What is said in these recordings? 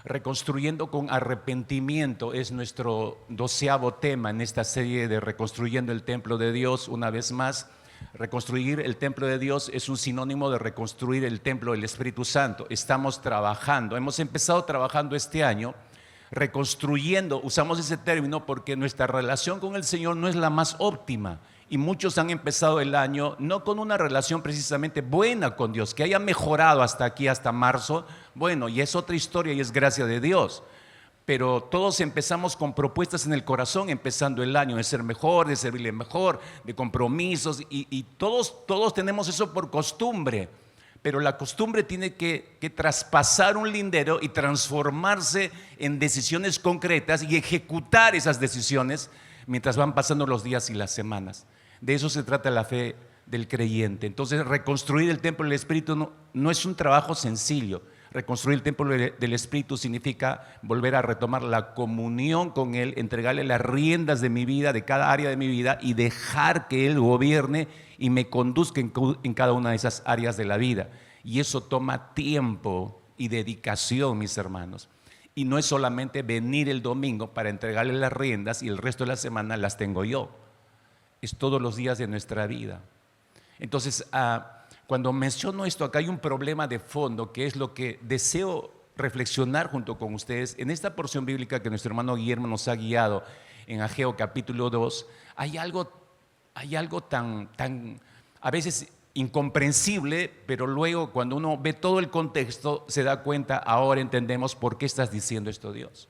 Reconstruyendo con arrepentimiento es nuestro 12º tema en esta serie de Reconstruyendo el Templo de Dios. Una vez más, reconstruir el Templo de Dios es un sinónimo de reconstruir el Templo del Espíritu Santo. Estamos trabajando, hemos empezado trabajando este año, reconstruyendo, usamos ese término porque nuestra relación con el Señor no es la más óptima. Y muchos han empezado el año no con una relación precisamente buena con Dios, que haya mejorado hasta aquí, hasta marzo. Bueno, y es otra historia y es gracia de Dios. Pero todos empezamos con propuestas en el corazón, empezando el año, de ser mejor, de servirle mejor, de compromisos. Y todos tenemos eso por costumbre. Pero la costumbre tiene que traspasar un lindero y transformarse en decisiones concretas y ejecutar esas decisiones mientras van pasando los días y las semanas. De eso se trata la fe del creyente. Entonces, reconstruir el templo del Espíritu no es un trabajo sencillo. Reconstruir el templo del Espíritu significa volver a retomar la comunión con Él, entregarle las riendas de mi vida, de cada área de mi vida, y dejar que Él gobierne y me conduzca en cada una de esas áreas de la vida. Y eso toma tiempo y dedicación, mis hermanos. Y no es solamente venir el domingo para entregarle las riendas y el resto de la semana las tengo yo. Es todos los días de nuestra vida. Entonces, cuando menciono esto, acá hay un problema de fondo, que es lo que deseo reflexionar junto con ustedes. En esta porción bíblica que nuestro hermano Guillermo nos ha guiado en Ageo capítulo 2, hay algo tan a veces incomprensible, pero luego cuando uno ve todo el contexto se da cuenta, ahora entendemos por qué estás diciendo esto, Dios.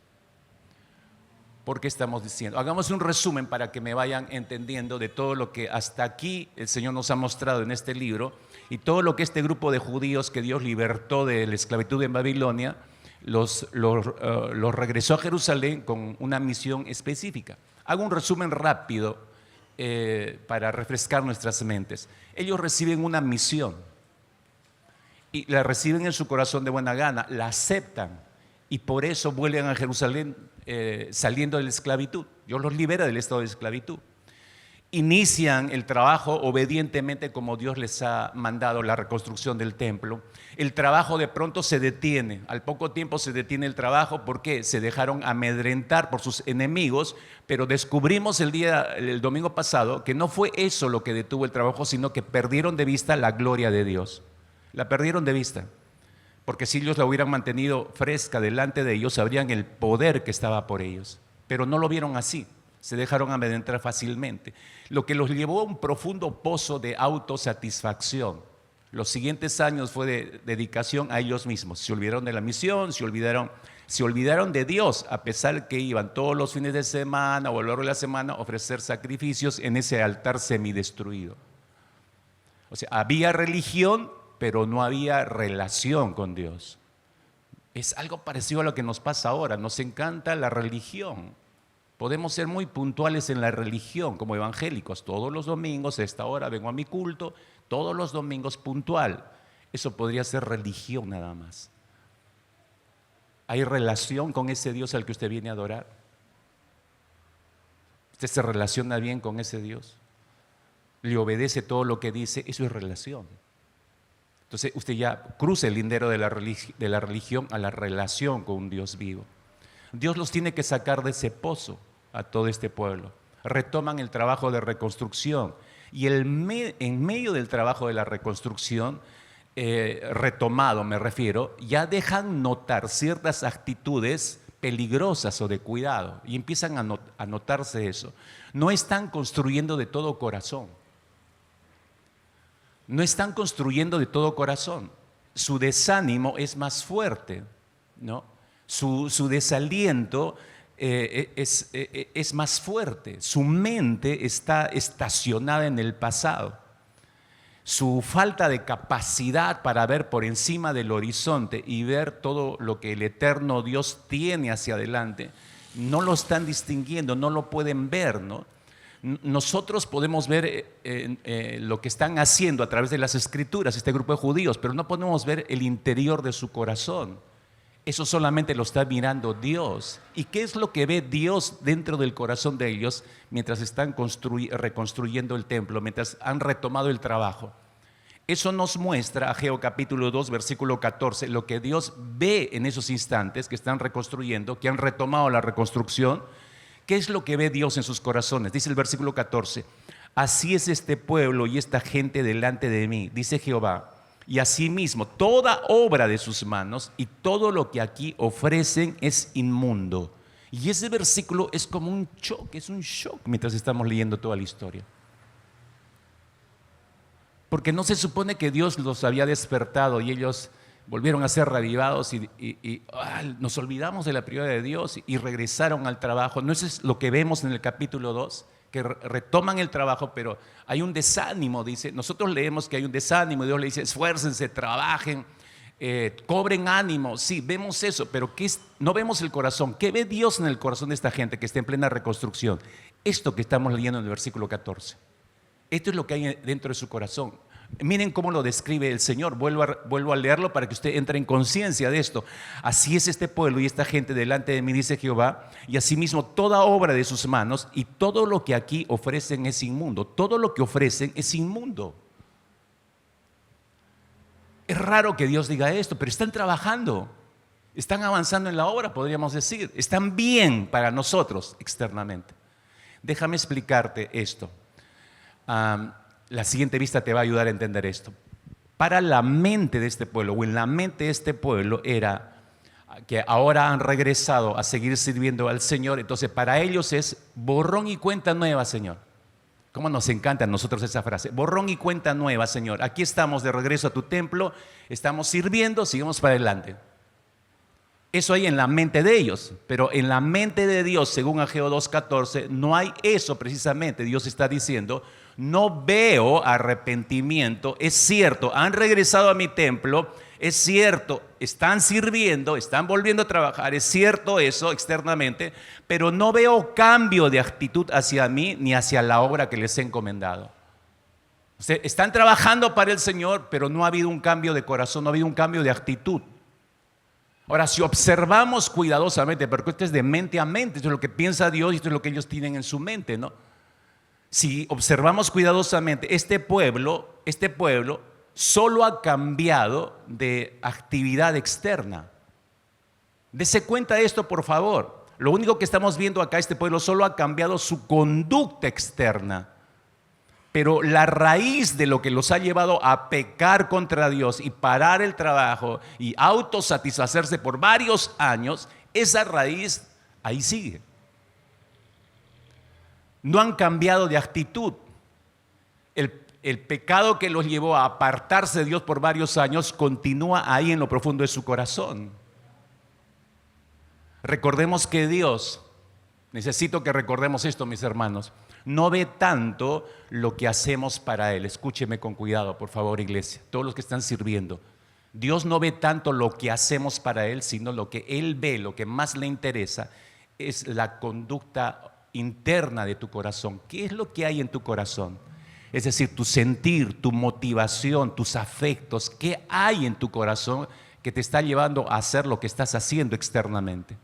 ¿Por qué estamos diciendo? Hagamos un resumen para que me vayan entendiendo de todo lo que hasta aquí el Señor nos ha mostrado en este libro y todo lo que este grupo de judíos que Dios libertó de la esclavitud en Babilonia los regresó a Jerusalén con una misión específica. Hago un resumen rápido para refrescar nuestras mentes. Ellos reciben una misión y la reciben en su corazón de buena gana, la aceptan y por eso vuelven a Jerusalén saliendo de la esclavitud. Dios los libera del estado de esclavitud. Inician el trabajo obedientemente como Dios les ha mandado, la reconstrucción del templo. El trabajo de pronto se detiene, al poco tiempo se detiene el trabajo porque se dejaron amedrentar por sus enemigos, pero descubrimos el domingo pasado que no fue eso lo que detuvo el trabajo, sino que perdieron de vista la gloria de Dios. La perdieron de vista, porque si ellos la hubieran mantenido fresca delante de ellos, sabrían el poder que estaba por ellos, pero no lo vieron así. Se dejaron amedrentar fácilmente, lo que los llevó a un profundo pozo de autosatisfacción. Los siguientes años fue de dedicación a ellos mismos. Se olvidaron de la misión, se olvidaron de Dios, a pesar que iban todos los fines de semana o a lo largo de la semana a ofrecer sacrificios en ese altar semidestruido. O sea, había religión, pero no había relación con Dios. Es algo parecido a lo que nos pasa ahora. Nos encanta la religión. Podemos ser muy puntuales en la religión como evangélicos. Todos los domingos a esta hora vengo a mi culto, todos los domingos puntual. Eso podría ser religión nada más. ¿Hay relación con ese Dios al que usted viene a adorar? ¿Usted se relaciona bien con ese Dios? ¿Le obedece todo lo que dice? Eso es relación. Entonces usted ya cruza el lindero de la religión a la relación con un Dios vivo. Dios los tiene que sacar de ese pozo a todo este pueblo. Retoman el trabajo de reconstrucción y en medio del trabajo de la reconstrucción, retomado me refiero, ya dejan notar ciertas actitudes peligrosas o de cuidado y empiezan a notarse eso. No están construyendo de todo corazón. No están construyendo de todo corazón. Su desánimo es más fuerte, ¿no? Su desaliento es más fuerte. Su mente está estacionada en el pasado. Su falta de capacidad para ver por encima del horizonte y ver todo lo que el eterno Dios tiene hacia adelante, no lo están distinguiendo, no lo pueden ver, ¿no? Nosotros podemos ver lo que están haciendo a través de las escrituras, este grupo de judíos, pero no podemos ver el interior de su corazón. Eso solamente lo está mirando Dios. ¿Y qué es lo que ve Dios dentro del corazón de ellos mientras están reconstruyendo el templo, mientras han retomado el trabajo? Eso nos muestra, Ageo capítulo 2, versículo 14, lo que Dios ve en esos instantes que están reconstruyendo, que han retomado la reconstrucción. ¿Qué es lo que ve Dios en sus corazones? Dice el versículo 14, así es este pueblo y esta gente delante de mí, dice Jehová, y asimismo toda obra de sus manos y todo lo que aquí ofrecen es inmundo. Y ese versículo es como un shock mientras estamos leyendo toda la historia. Porque no se supone que Dios los había despertado y ellos volvieron a ser reavivados y nos olvidamos de la prioridad de Dios y regresaron al trabajo. No, eso es lo que vemos en el capítulo 2, que retoman el trabajo, pero hay un desánimo, dice. Nosotros leemos que hay un desánimo, Dios le dice, esfuércense, trabajen, cobren ánimo. Sí, vemos eso, pero no vemos el corazón. ¿Qué ve Dios en el corazón de esta gente que está en plena reconstrucción? Esto que estamos leyendo en el versículo 14. Esto es lo que hay dentro de su corazón. Miren cómo lo describe el Señor. Vuelvo a leerlo para que usted entre en conciencia de esto. Así es este pueblo y esta gente delante de mí, dice Jehová, y asimismo toda obra de sus manos y todo lo que aquí ofrecen es inmundo. Todo lo que ofrecen es inmundo. Es raro que Dios diga esto, pero están trabajando, están avanzando en la obra, podríamos decir. Están bien para nosotros externamente. Déjame explicarte esto. La siguiente vista te va a ayudar a entender esto. Para la mente de este pueblo, o en la mente de este pueblo, era que ahora han regresado a seguir sirviendo al Señor. Entonces para ellos es borrón y cuenta nueva, Señor. ¿Cómo nos encanta a nosotros esa frase? Borrón y cuenta nueva, Señor. Aquí estamos de regreso a tu templo, estamos sirviendo, sigamos para adelante. Eso hay en la mente de ellos, pero en la mente de Dios, según Ageo 2.14, no hay eso precisamente. Dios está diciendo, no veo arrepentimiento. Es cierto, han regresado a mi templo, es cierto, están sirviendo, están volviendo a trabajar, es cierto eso externamente, pero no veo cambio de actitud hacia mí ni hacia la obra que les he encomendado. O sea, están trabajando para el Señor, pero no ha habido un cambio de corazón, no ha habido un cambio de actitud. Ahora, si observamos cuidadosamente, porque esto es de mente a mente, esto es lo que piensa Dios y esto es lo que ellos tienen en su mente, ¿no? Si observamos cuidadosamente, este pueblo solo ha cambiado de actividad externa. Dese cuenta de esto, por favor. Lo único que estamos viendo acá, este pueblo solo ha cambiado su conducta externa. Pero la raíz de lo que los ha llevado a pecar contra Dios y parar el trabajo y autosatisfacerse por varios años, esa raíz ahí sigue. No han cambiado de actitud. El pecado que los llevó a apartarse de Dios por varios años continúa ahí en lo profundo de su corazón. Recordemos que Dios, necesito que recordemos esto, mis hermanos, no ve tanto lo que hacemos para Él. Escúcheme con cuidado, por favor, iglesia, todos los que están sirviendo. Dios no ve tanto lo que hacemos para Él, sino lo que Él ve, lo que más le interesa es la conducta interna de tu corazón. ¿Qué es lo que hay en tu corazón? Es decir, tu sentir, tu motivación, tus afectos. ¿Qué hay en tu corazón que te está llevando a hacer lo que estás haciendo externamente?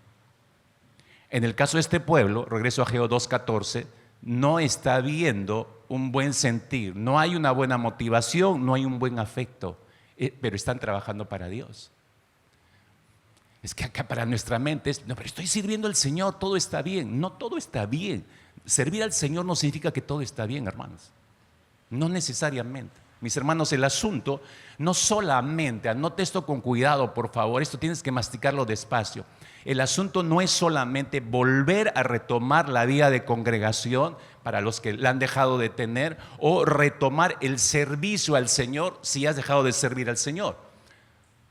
En el caso de este pueblo, regreso a Ageo 2.14, no está viendo un buen sentir, no hay una buena motivación, no hay un buen afecto, pero están trabajando para Dios. Es que acá para nuestra mente es, no, pero estoy sirviendo al Señor, todo está bien. No, todo está bien. Servir al Señor no significa que todo está bien, hermanos. No necesariamente. Mis hermanos, el asunto no solamente, anote esto con cuidado, por favor, esto tienes que masticarlo despacio. El asunto no es solamente volver a retomar la vida de congregación para los que la han dejado de tener o retomar el servicio al Señor si has dejado de servir al Señor.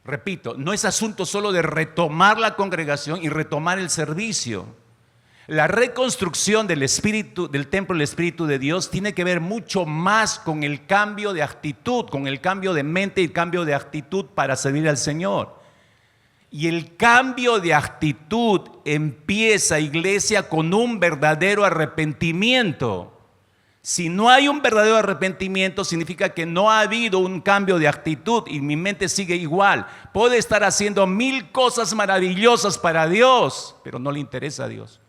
Repito, no es asunto solo de retomar la congregación y retomar el servicio. La reconstrucción del espíritu, del templo del Espíritu de Dios tiene que ver mucho más con el cambio de actitud, con el cambio de mente y el cambio de actitud para servir al Señor. Y el cambio de actitud empieza, iglesia, con un verdadero arrepentimiento. Si no hay un verdadero arrepentimiento, significa que no ha habido un cambio de actitud y mi mente sigue igual. Puede estar haciendo 1000 cosas maravillosas para Dios, pero no le interesa a Dios.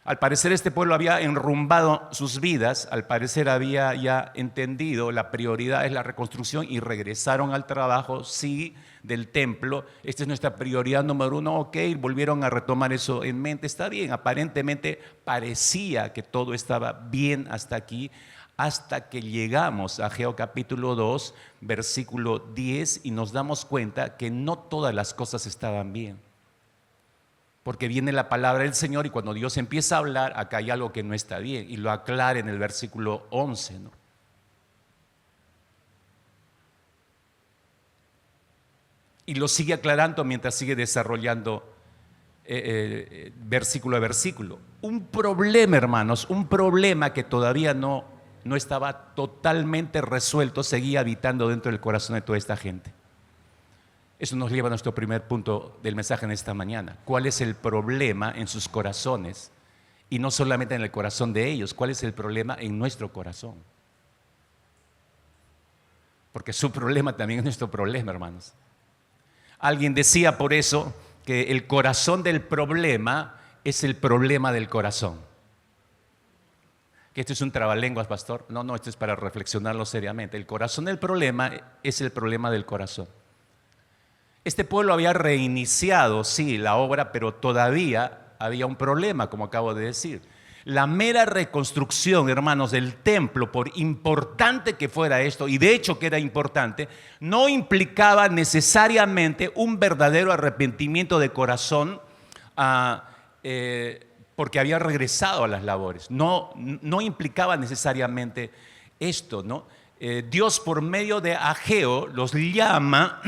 Al parecer este pueblo había enrumbado sus vidas, al parecer había ya entendido la prioridad es la reconstrucción y regresaron al trabajo, sí, del templo. Esta es nuestra prioridad número uno, ok, volvieron a retomar eso en mente, está bien, aparentemente parecía que todo estaba bien hasta aquí, hasta que llegamos a Ageo capítulo 2, versículo 10 y nos damos cuenta que no todas las cosas estaban bien. Porque viene la palabra del Señor y cuando Dios empieza a hablar, acá hay algo que no está bien y lo aclara en el versículo 11, ¿no? Y lo sigue aclarando mientras sigue desarrollando versículo a versículo. Un problema, hermanos, un problema que todavía no estaba totalmente resuelto, seguía habitando dentro del corazón de toda esta gente. Eso nos lleva a nuestro primer punto del mensaje en esta mañana. ¿Cuál es el problema en sus corazones? Y no solamente en el corazón de ellos, ¿cuál es el problema en nuestro corazón? Porque su problema también es nuestro problema, hermanos. Alguien decía por eso que el corazón del problema es el problema del corazón. ¿Que esto es un trabalenguas, pastor? No, esto es para reflexionarlo seriamente. El corazón del problema es el problema del corazón. Este pueblo había reiniciado, sí, la obra, pero todavía había un problema, como acabo de decir. La mera reconstrucción, hermanos, del templo, por importante que fuera esto, y de hecho que era importante, no implicaba necesariamente un verdadero arrepentimiento de corazón porque había regresado a las labores. No implicaba necesariamente esto, ¿no? Dios por medio de Ageo los llama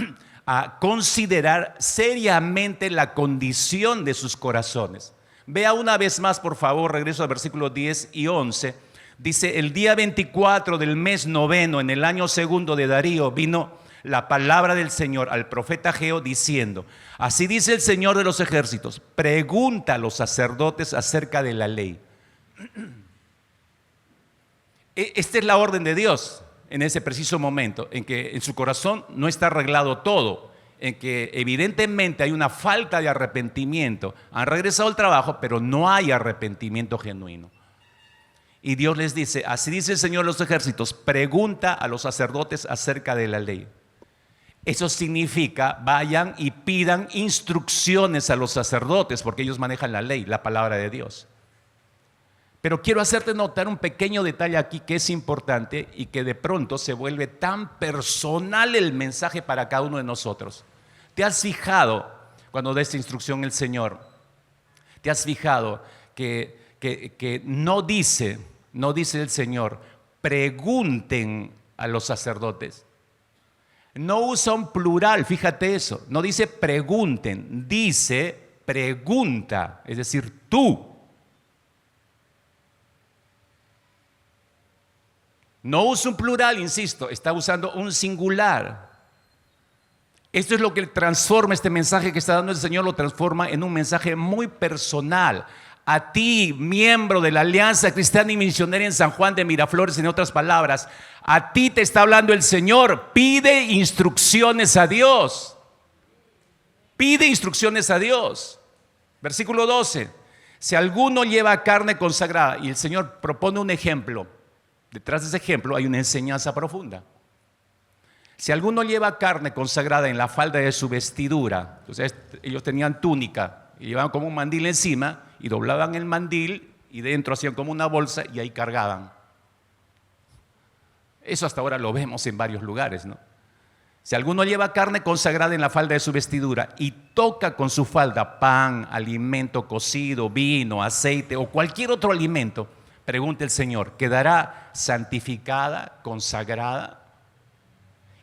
a considerar seriamente la condición de sus corazones. Vea una vez más, por favor, regreso al versículo 10 y 11. Dice, el día 24 del mes noveno, en el año segundo de Darío, vino la palabra del Señor al profeta Ageo diciendo, así dice el Señor de los ejércitos, pregunta a los sacerdotes acerca de la ley. Esta es la orden de Dios. En ese preciso momento, en que en su corazón no está arreglado todo, en que evidentemente hay una falta de arrepentimiento. Han regresado al trabajo, pero no hay arrepentimiento genuino. Y Dios les dice, así dice el Señor de los ejércitos, pregunta a los sacerdotes acerca de la ley. Eso significa, vayan y pidan instrucciones a los sacerdotes, porque ellos manejan la ley, la palabra de Dios. Pero quiero hacerte notar un pequeño detalle aquí que es importante y que de pronto se vuelve tan personal el mensaje para cada uno de nosotros. ¿Te has fijado cuando da esta instrucción el Señor? ¿Te has fijado que no dice el Señor, pregunten a los sacerdotes? No usa un plural, fíjate eso. No dice pregunten, dice pregunta, es decir, tú. No usa un plural, insisto, está usando un singular. Esto es lo que transforma este mensaje que está dando el Señor, lo transforma en un mensaje muy personal. A ti, miembro de la Alianza Cristiana y Misionera en San Juan de Miraflores, en otras palabras, a ti te está hablando el Señor. Pide instrucciones a Dios. Pide instrucciones a Dios. Versículo 12. Si alguno lleva carne consagrada, y el Señor propone un ejemplo. Detrás de ese ejemplo hay una enseñanza profunda. Si alguno lleva carne consagrada en la falda de su vestidura, entonces ellos tenían túnica y llevaban como un mandil encima y doblaban el mandil y dentro hacían como una bolsa y ahí cargaban. Eso hasta ahora lo vemos en varios lugares, ¿no? Si alguno lleva carne consagrada en la falda de su vestidura y toca con su falda pan, alimento cocido, vino, aceite o cualquier otro alimento, pregunta el Señor, ¿quedará santificada, consagrada?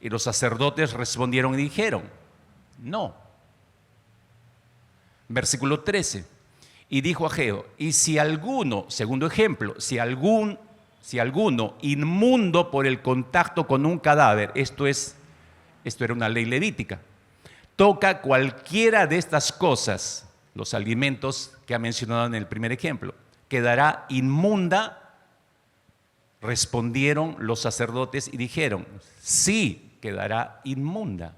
Y los sacerdotes respondieron y dijeron, no. Versículo 13. Y dijo Ageo, y si alguno, segundo ejemplo, si alguno inmundo por el contacto con un cadáver, esto era una ley levítica, toca cualquiera de estas cosas, los alimentos que ha mencionado en el primer ejemplo, quedará inmunda. Respondieron los sacerdotes y dijeron, sí, quedará inmunda.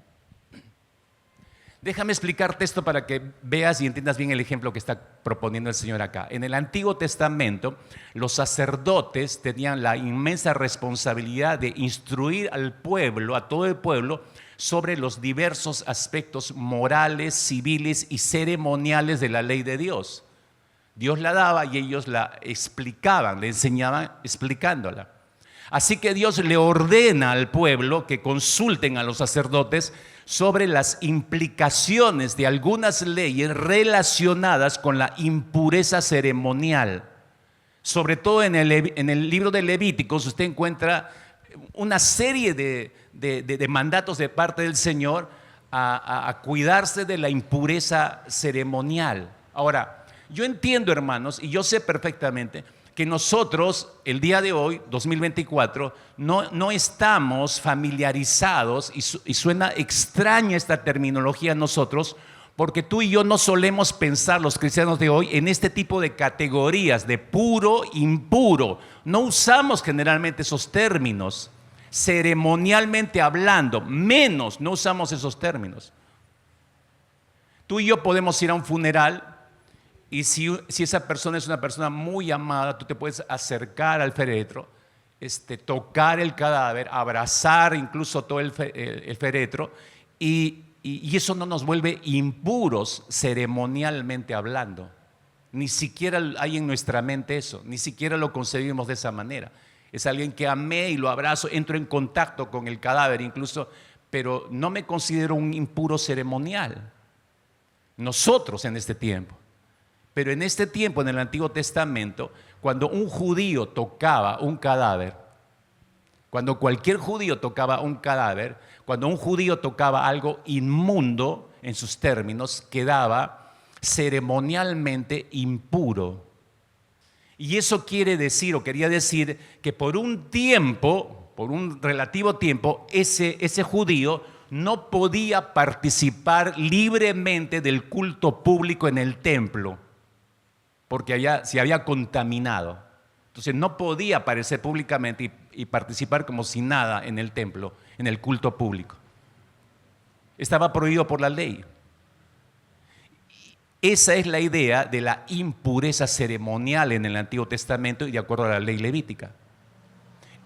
Déjame explicarte esto para que veas y entiendas bien el ejemplo que está proponiendo el Señor acá. En el Antiguo Testamento, los sacerdotes tenían la inmensa responsabilidad de instruir al pueblo, a todo el pueblo, sobre los diversos aspectos morales, civiles y ceremoniales de la ley de Dios. Dios la daba y ellos la explicaban, le enseñaban explicándola. Así que Dios le ordena al pueblo que consulten a los sacerdotes sobre las implicaciones de algunas leyes relacionadas con la impureza ceremonial. Sobre todo en el libro de Levíticos usted encuentra una serie de mandatos de parte del Señor a cuidarse de la impureza ceremonial. Ahora, yo entiendo, hermanos, y yo sé perfectamente que nosotros, el día de hoy, 2024, no estamos familiarizados, y suena extraña esta terminología a nosotros, porque tú y yo no solemos pensar, los cristianos de hoy, en este tipo de categorías de puro, impuro. No usamos generalmente esos términos, ceremonialmente hablando, menos no usamos esos términos. Tú y yo podemos ir a un funeral, y si esa persona es una persona muy amada, tú te puedes acercar al féretro, tocar el cadáver, abrazar incluso todo el féretro, y eso no nos vuelve impuros ceremonialmente hablando. Ni siquiera hay en nuestra mente eso, ni siquiera lo concebimos de esa manera. Es alguien que amé y lo abrazo, entro en contacto con el cadáver incluso, pero no me considero un impuro ceremonial. Nosotros en este tiempo. Pero en este tiempo, en el Antiguo Testamento, cuando un judío tocaba un cadáver, cuando cualquier judío tocaba un cadáver, cuando un judío tocaba algo inmundo, en sus términos, quedaba ceremonialmente impuro. Y eso quiere decir, o quería decir, que por un tiempo, por un relativo tiempo, ese judío no podía participar libremente del culto público en el templo, porque se había contaminado. Entonces no podía aparecer públicamente y participar como si nada en el templo, en el culto público. Estaba prohibido por la ley. Esa es la idea de la impureza ceremonial en el Antiguo Testamento y de acuerdo a la ley levítica.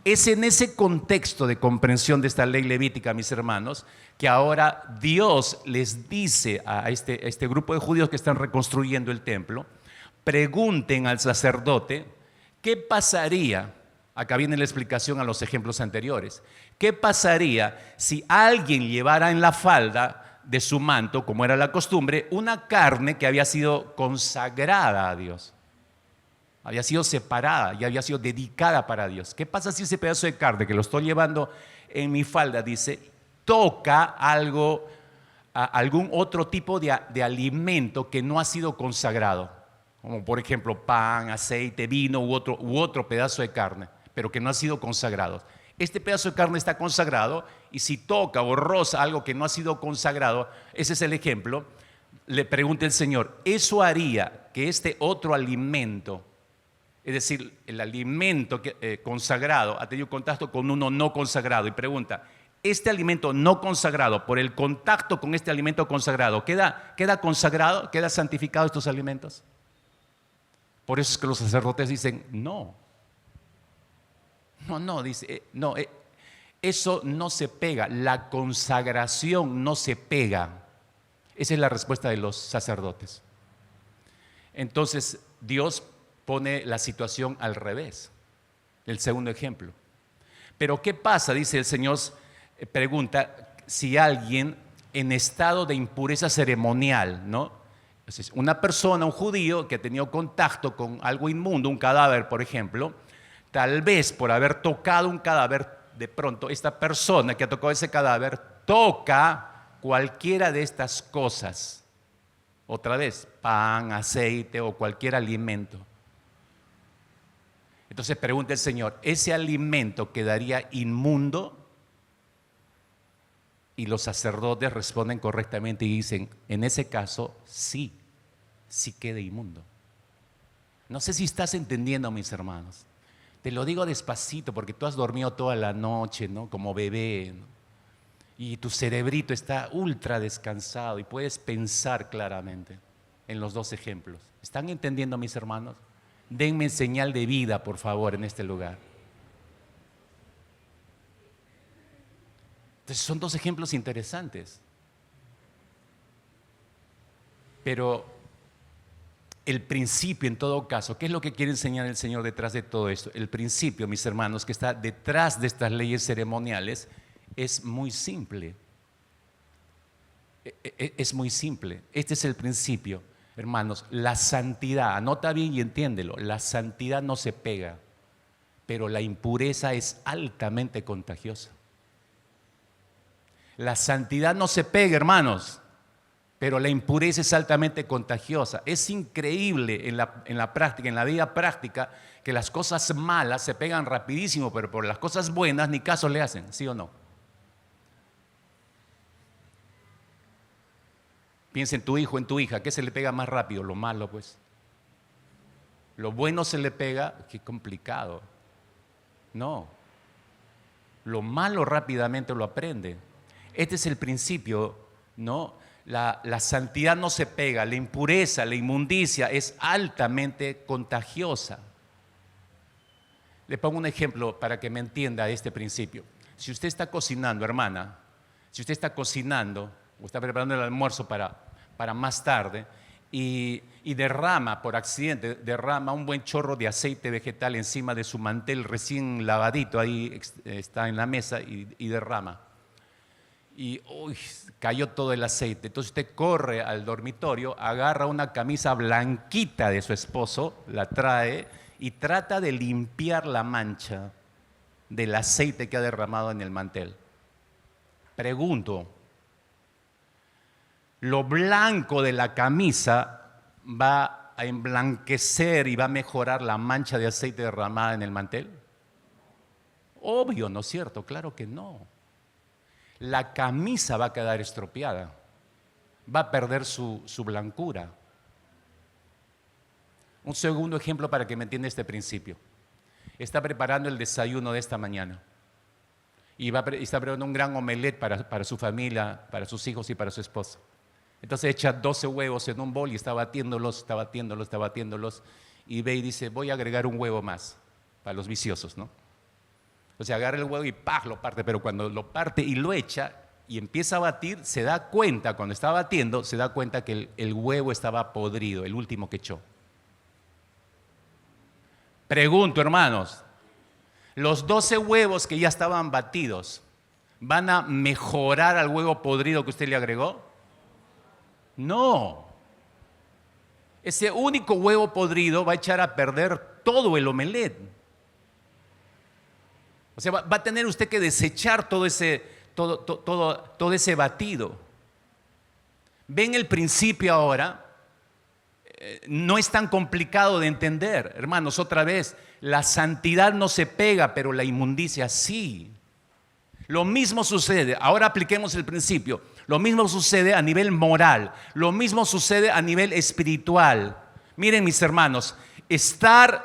Es en ese contexto de comprensión de esta ley levítica, mis hermanos, que ahora Dios les dice a este grupo de judíos que están reconstruyendo el templo: pregunten al sacerdote qué pasaría, acá viene la explicación a los ejemplos anteriores, qué pasaría si alguien llevara en la falda de su manto, como era la costumbre, una carne que había sido consagrada a Dios, había sido separada y había sido dedicada para Dios. ¿Qué pasa si ese pedazo de carne que lo estoy llevando en mi falda, dice, toca algo, algún otro tipo de alimento que no ha sido consagrado? Como por ejemplo pan, aceite, vino u otro pedazo de carne, pero que no ha sido consagrado. Este pedazo de carne está consagrado y si toca o roza algo que no ha sido consagrado, ese es el ejemplo, le pregunta el Señor, ¿eso haría que este otro alimento, es decir, el alimento consagrado, ha tenido contacto con uno no consagrado? Y pregunta, ¿este alimento no consagrado, por el contacto con este alimento consagrado, queda consagrado, queda santificado estos alimentos? Por eso es que los sacerdotes dicen, no, dice, no, eso no se pega, la consagración no se pega. Esa es la respuesta de los sacerdotes. Entonces Dios pone la situación al revés, el segundo ejemplo. Pero ¿qué pasa? Dice el Señor, pregunta, si alguien en estado de impureza ceremonial, ¿no? Entonces, una persona, un judío que ha tenido contacto con algo inmundo, un cadáver, por ejemplo, tal vez por haber tocado un cadáver, de pronto esta persona que ha tocado ese cadáver toca cualquiera de estas cosas. Otra vez, pan, aceite o cualquier alimento. Entonces pregunta el Señor, ¿ese alimento quedaría inmundo? Y los sacerdotes responden correctamente y dicen, en ese caso, sí queda inmundo. No sé si estás entendiendo, mis hermanos. Te lo digo despacito porque tú has dormido toda la noche, ¿no? Como bebé, ¿no? y tu cerebrito está ultra descansado y puedes pensar claramente en los dos ejemplos. ¿Están entendiendo, mis hermanos? Denme señal de vida, por favor, en este lugar. Entonces son dos ejemplos interesantes. Pero el principio, en todo caso, ¿qué es lo que quiere enseñar el Señor detrás de todo esto? El principio, mis hermanos, que está detrás de estas leyes ceremoniales es muy simple. Es muy simple. Este es el principio, hermanos. La santidad, anota bien y entiéndelo, la santidad no se pega, pero la impureza es altamente contagiosa. La santidad no se pega, hermanos, pero la impureza es altamente contagiosa. Es increíble en la práctica, en la vida práctica, que las cosas malas se pegan rapidísimo, pero por las cosas buenas ni caso le hacen, ¿sí o no? Piensa en tu hijo, en tu hija, ¿qué se le pega más rápido? Lo malo, pues. Lo bueno se le pega, qué complicado. No. Lo malo rápidamente lo aprende. Este es el principio, ¿no? La santidad no se pega, la impureza, la inmundicia es altamente contagiosa. Le pongo un ejemplo para que me entienda este principio. Si usted está cocinando, hermana, si usted está cocinando o está preparando el almuerzo para más tarde y derrama, por accidente, derrama un buen chorro de aceite vegetal encima de su mantel recién lavadito, ahí está en la mesa y derrama. Y cayó todo el aceite. Entonces usted corre al dormitorio, agarra una camisa blanquita de su esposo, la trae y trata de limpiar la mancha del aceite que ha derramado en el mantel. Pregunto, ¿lo blanco de la camisa va a emblanquecer y va a mejorar la mancha de aceite derramada en el mantel? Obvio, ¿no es cierto? Claro que no. La camisa va a quedar estropeada, va a perder su blancura. Un segundo ejemplo para que me entienda este principio. Está preparando el desayuno de esta mañana y está preparando un gran omelette para su familia, para sus hijos y para su esposa. Entonces echa 12 huevos en un bol y está batiéndolos y ve y dice, voy a agregar un huevo más para los viciosos, ¿no? O sea, agarra el huevo y ¡pah!, lo parte, pero cuando lo parte y lo echa y empieza a batir, se da cuenta, cuando está batiendo, se da cuenta que el huevo estaba podrido, el último que echó. Pregunto, hermanos, ¿los 12 huevos que ya estaban batidos van a mejorar al huevo podrido que usted le agregó? No. Ese único huevo podrido va a echar a perder todo el omelette. O sea, va a tener usted que desechar todo ese batido. ¿Ven el principio ahora? No es tan complicado de entender. Hermanos, otra vez, la santidad no se pega, pero la inmundicia sí. Lo mismo sucede, ahora apliquemos el principio, lo mismo sucede a nivel moral, lo mismo sucede a nivel espiritual. Miren, mis hermanos,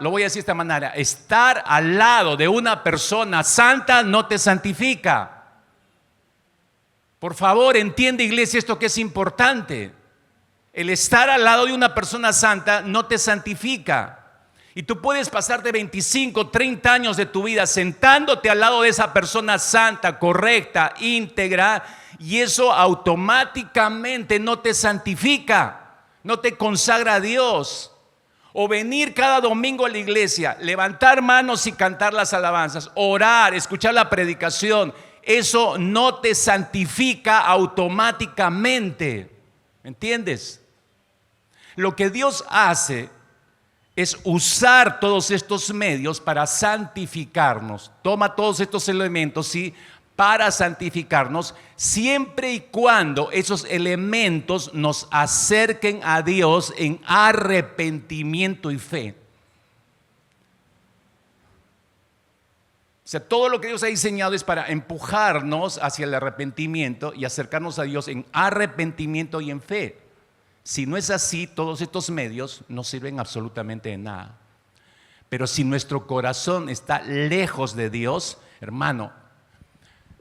lo voy a decir de esta manera, estar al lado de una persona santa no te santifica. Por favor, entiende, iglesia, esto que es importante. El estar al lado de una persona santa no te santifica. Y tú puedes pasarte 25, 30 años de tu vida sentándote al lado de esa persona santa, correcta, íntegra, y eso automáticamente no te santifica, no te consagra a Dios. O venir cada domingo a la iglesia, levantar manos y cantar las alabanzas, orar, escuchar la predicación, eso no te santifica automáticamente. ¿Entiendes? Lo que Dios hace es usar todos estos medios para santificarnos. Toma todos estos elementos, ¿sí?, para santificarnos, siempre y cuando esos elementos nos acerquen a Dios en arrepentimiento y fe. O sea, todo lo que Dios ha diseñado es para empujarnos hacia el arrepentimiento y acercarnos a Dios en arrepentimiento y en fe. Si no es así, todos estos medios no sirven absolutamente de nada. Pero si nuestro corazón está lejos de Dios, hermano,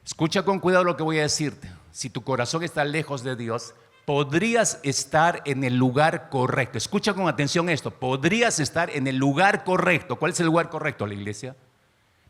Escucha con cuidado lo que voy a decirte. Si tu corazón está lejos de Dios, podrías estar en el lugar correcto. Escucha con atención esto. Podrías estar en el lugar correcto. ¿Cuál es el lugar correcto? La iglesia.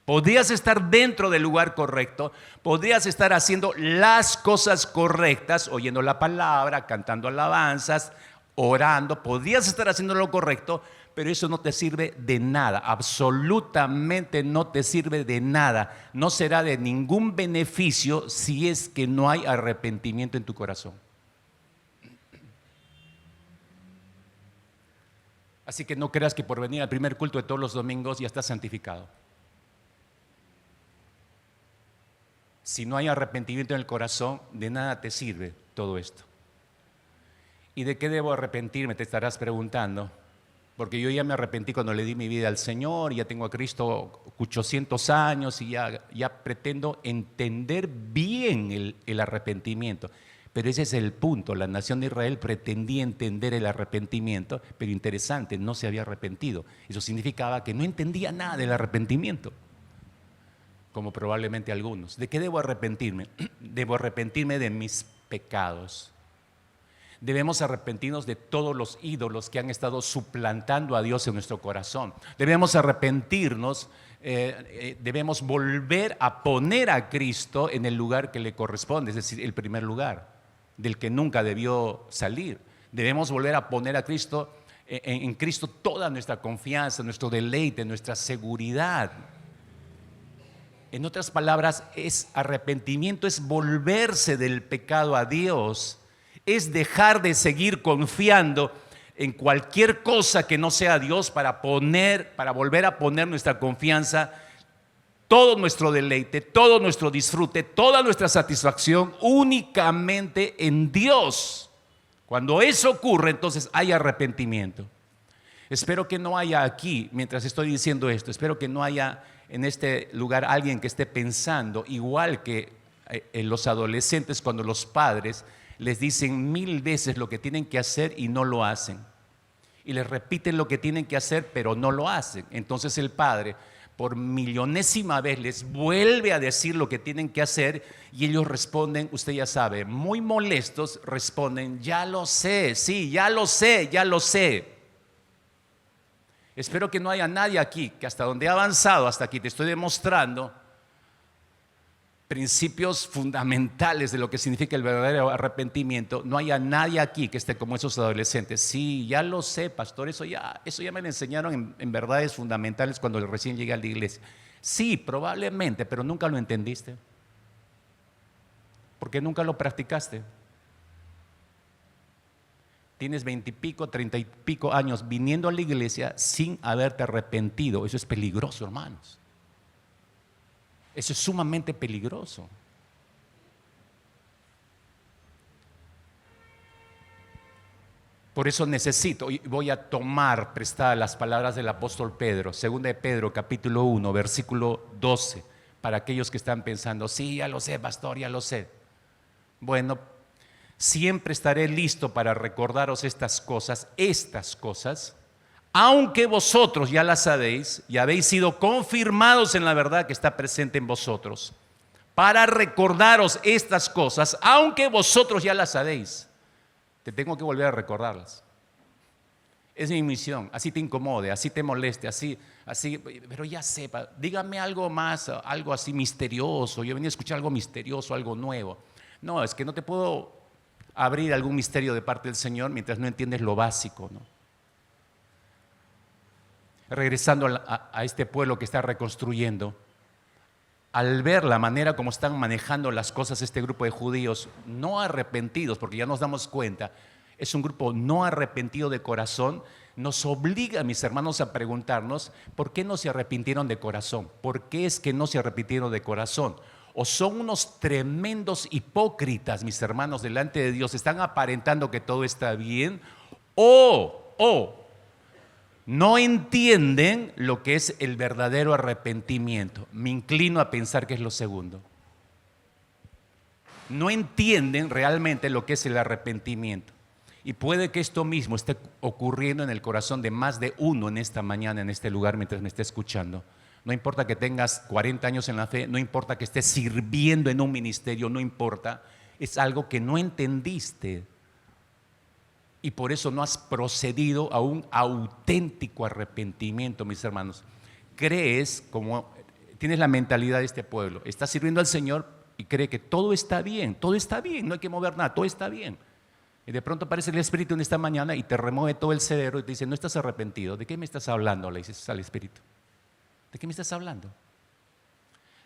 Podrías estar dentro del lugar correcto. Podrías estar haciendo las cosas correctas, oyendo la palabra, cantando alabanzas, orando. Podrías estar haciendo lo correcto, pero eso no te sirve de nada. Absolutamente no te sirve de nada. No será de ningún beneficio si es que no hay arrepentimiento en tu corazón. Así que no creas que por venir al primer culto de todos los domingos ya estás santificado. Si no hay arrepentimiento en el corazón, de nada te sirve todo esto. ¿Y de qué debo arrepentirme? Te estarás preguntando. Porque yo ya me arrepentí cuando le di mi vida al Señor, ya tengo a Cristo 800 años y ya pretendo entender bien el arrepentimiento. Pero ese es el punto. La nación de Israel pretendía entender el arrepentimiento, pero interesante, no se había arrepentido. Eso significaba que no entendía nada del arrepentimiento, como probablemente algunos. ¿De qué debo arrepentirme? Debo arrepentirme de mis pecados. Debemos arrepentirnos de todos los ídolos que han estado suplantando a Dios en nuestro corazón. Debemos arrepentirnos, debemos volver a poner a Cristo en el lugar que le corresponde, es decir, el primer lugar, del que nunca debió salir. Debemos volver a poner a Cristo, en Cristo toda nuestra confianza, nuestro deleite, nuestra seguridad. En otras palabras, arrepentimiento es volverse del pecado a Dios, es dejar de seguir confiando en cualquier cosa que no sea Dios para volver a poner nuestra confianza, todo nuestro deleite, todo nuestro disfrute, toda nuestra satisfacción únicamente en Dios. Cuando eso ocurre, entonces hay arrepentimiento. Espero que no haya aquí, mientras estoy diciendo esto, espero que no haya en este lugar alguien que esté pensando igual que los adolescentes cuando los padres les dicen 1000 veces lo que tienen que hacer y no lo hacen. Y les repiten lo que tienen que hacer, pero no lo hacen. Entonces el padre, por millonésima vez, les vuelve a decir lo que tienen que hacer y ellos responden, usted ya sabe, muy molestos, responden, ya lo sé, sí, ya lo sé, ya lo sé. Espero que no haya nadie aquí que hasta donde he avanzado, hasta aquí te estoy demostrando principios fundamentales de lo que significa el verdadero arrepentimiento. No haya nadie aquí que esté como esos adolescentes. Sí, ya lo sé, pastor, eso ya me lo enseñaron en verdades fundamentales cuando recién llegué a la iglesia. Sí, probablemente, pero nunca lo entendiste. Porque nunca lo practicaste. Tienes 20 y pico, 30 y pico años viniendo a la iglesia sin haberte arrepentido. Eso es peligroso, hermanos. Eso es sumamente peligroso. Por eso voy a tomar prestadas las palabras del apóstol Pedro, 2 de Pedro, capítulo 1, versículo 12, para aquellos que están pensando, sí, ya lo sé, pastor, ya lo sé. Bueno, siempre estaré listo para recordaros estas cosas, aunque vosotros ya las sabéis y habéis sido confirmados en la verdad que está presente en vosotros, para recordaros estas cosas, aunque vosotros ya las sabéis. Te tengo que volver a recordarlas. Es mi misión, así te incomode, así te moleste, así, pero ya sepa, dígame algo más, algo así misterioso. Yo venía a escuchar algo misterioso, algo nuevo. No, es que no te puedo abrir algún misterio de parte del Señor mientras no entiendes lo básico, ¿no? Regresando a este pueblo que está reconstruyendo, al ver la manera como están manejando las cosas este grupo de judíos no arrepentidos, porque ya nos damos cuenta, es un grupo no arrepentido de corazón, nos obliga, mis hermanos, a preguntarnos ¿por qué no se arrepintieron de corazón? ¿Por qué es que no se arrepintieron de corazón? O son unos tremendos hipócritas, mis hermanos, delante de Dios, están aparentando que todo está bien, o no entienden lo que es el verdadero arrepentimiento. Me inclino a pensar que es lo segundo. No entienden realmente lo que es el arrepentimiento. Y puede que esto mismo esté ocurriendo en el corazón de más de uno en esta mañana, en este lugar, mientras me esté escuchando. No importa que tengas 40 años en la fe, no importa que estés sirviendo en un ministerio, no importa. Es algo que no entendiste y por eso no has procedido a un auténtico arrepentimiento, mis hermanos. Crees, como tienes la mentalidad de este pueblo, estás sirviendo al Señor y cree que todo está bien, no hay que mover nada, todo está bien. Y de pronto aparece el Espíritu en esta mañana y te remueve todo el cerebro y te dice, no estás arrepentido. ¿De qué me estás hablando? Le dices al Espíritu. ¿De qué me estás hablando?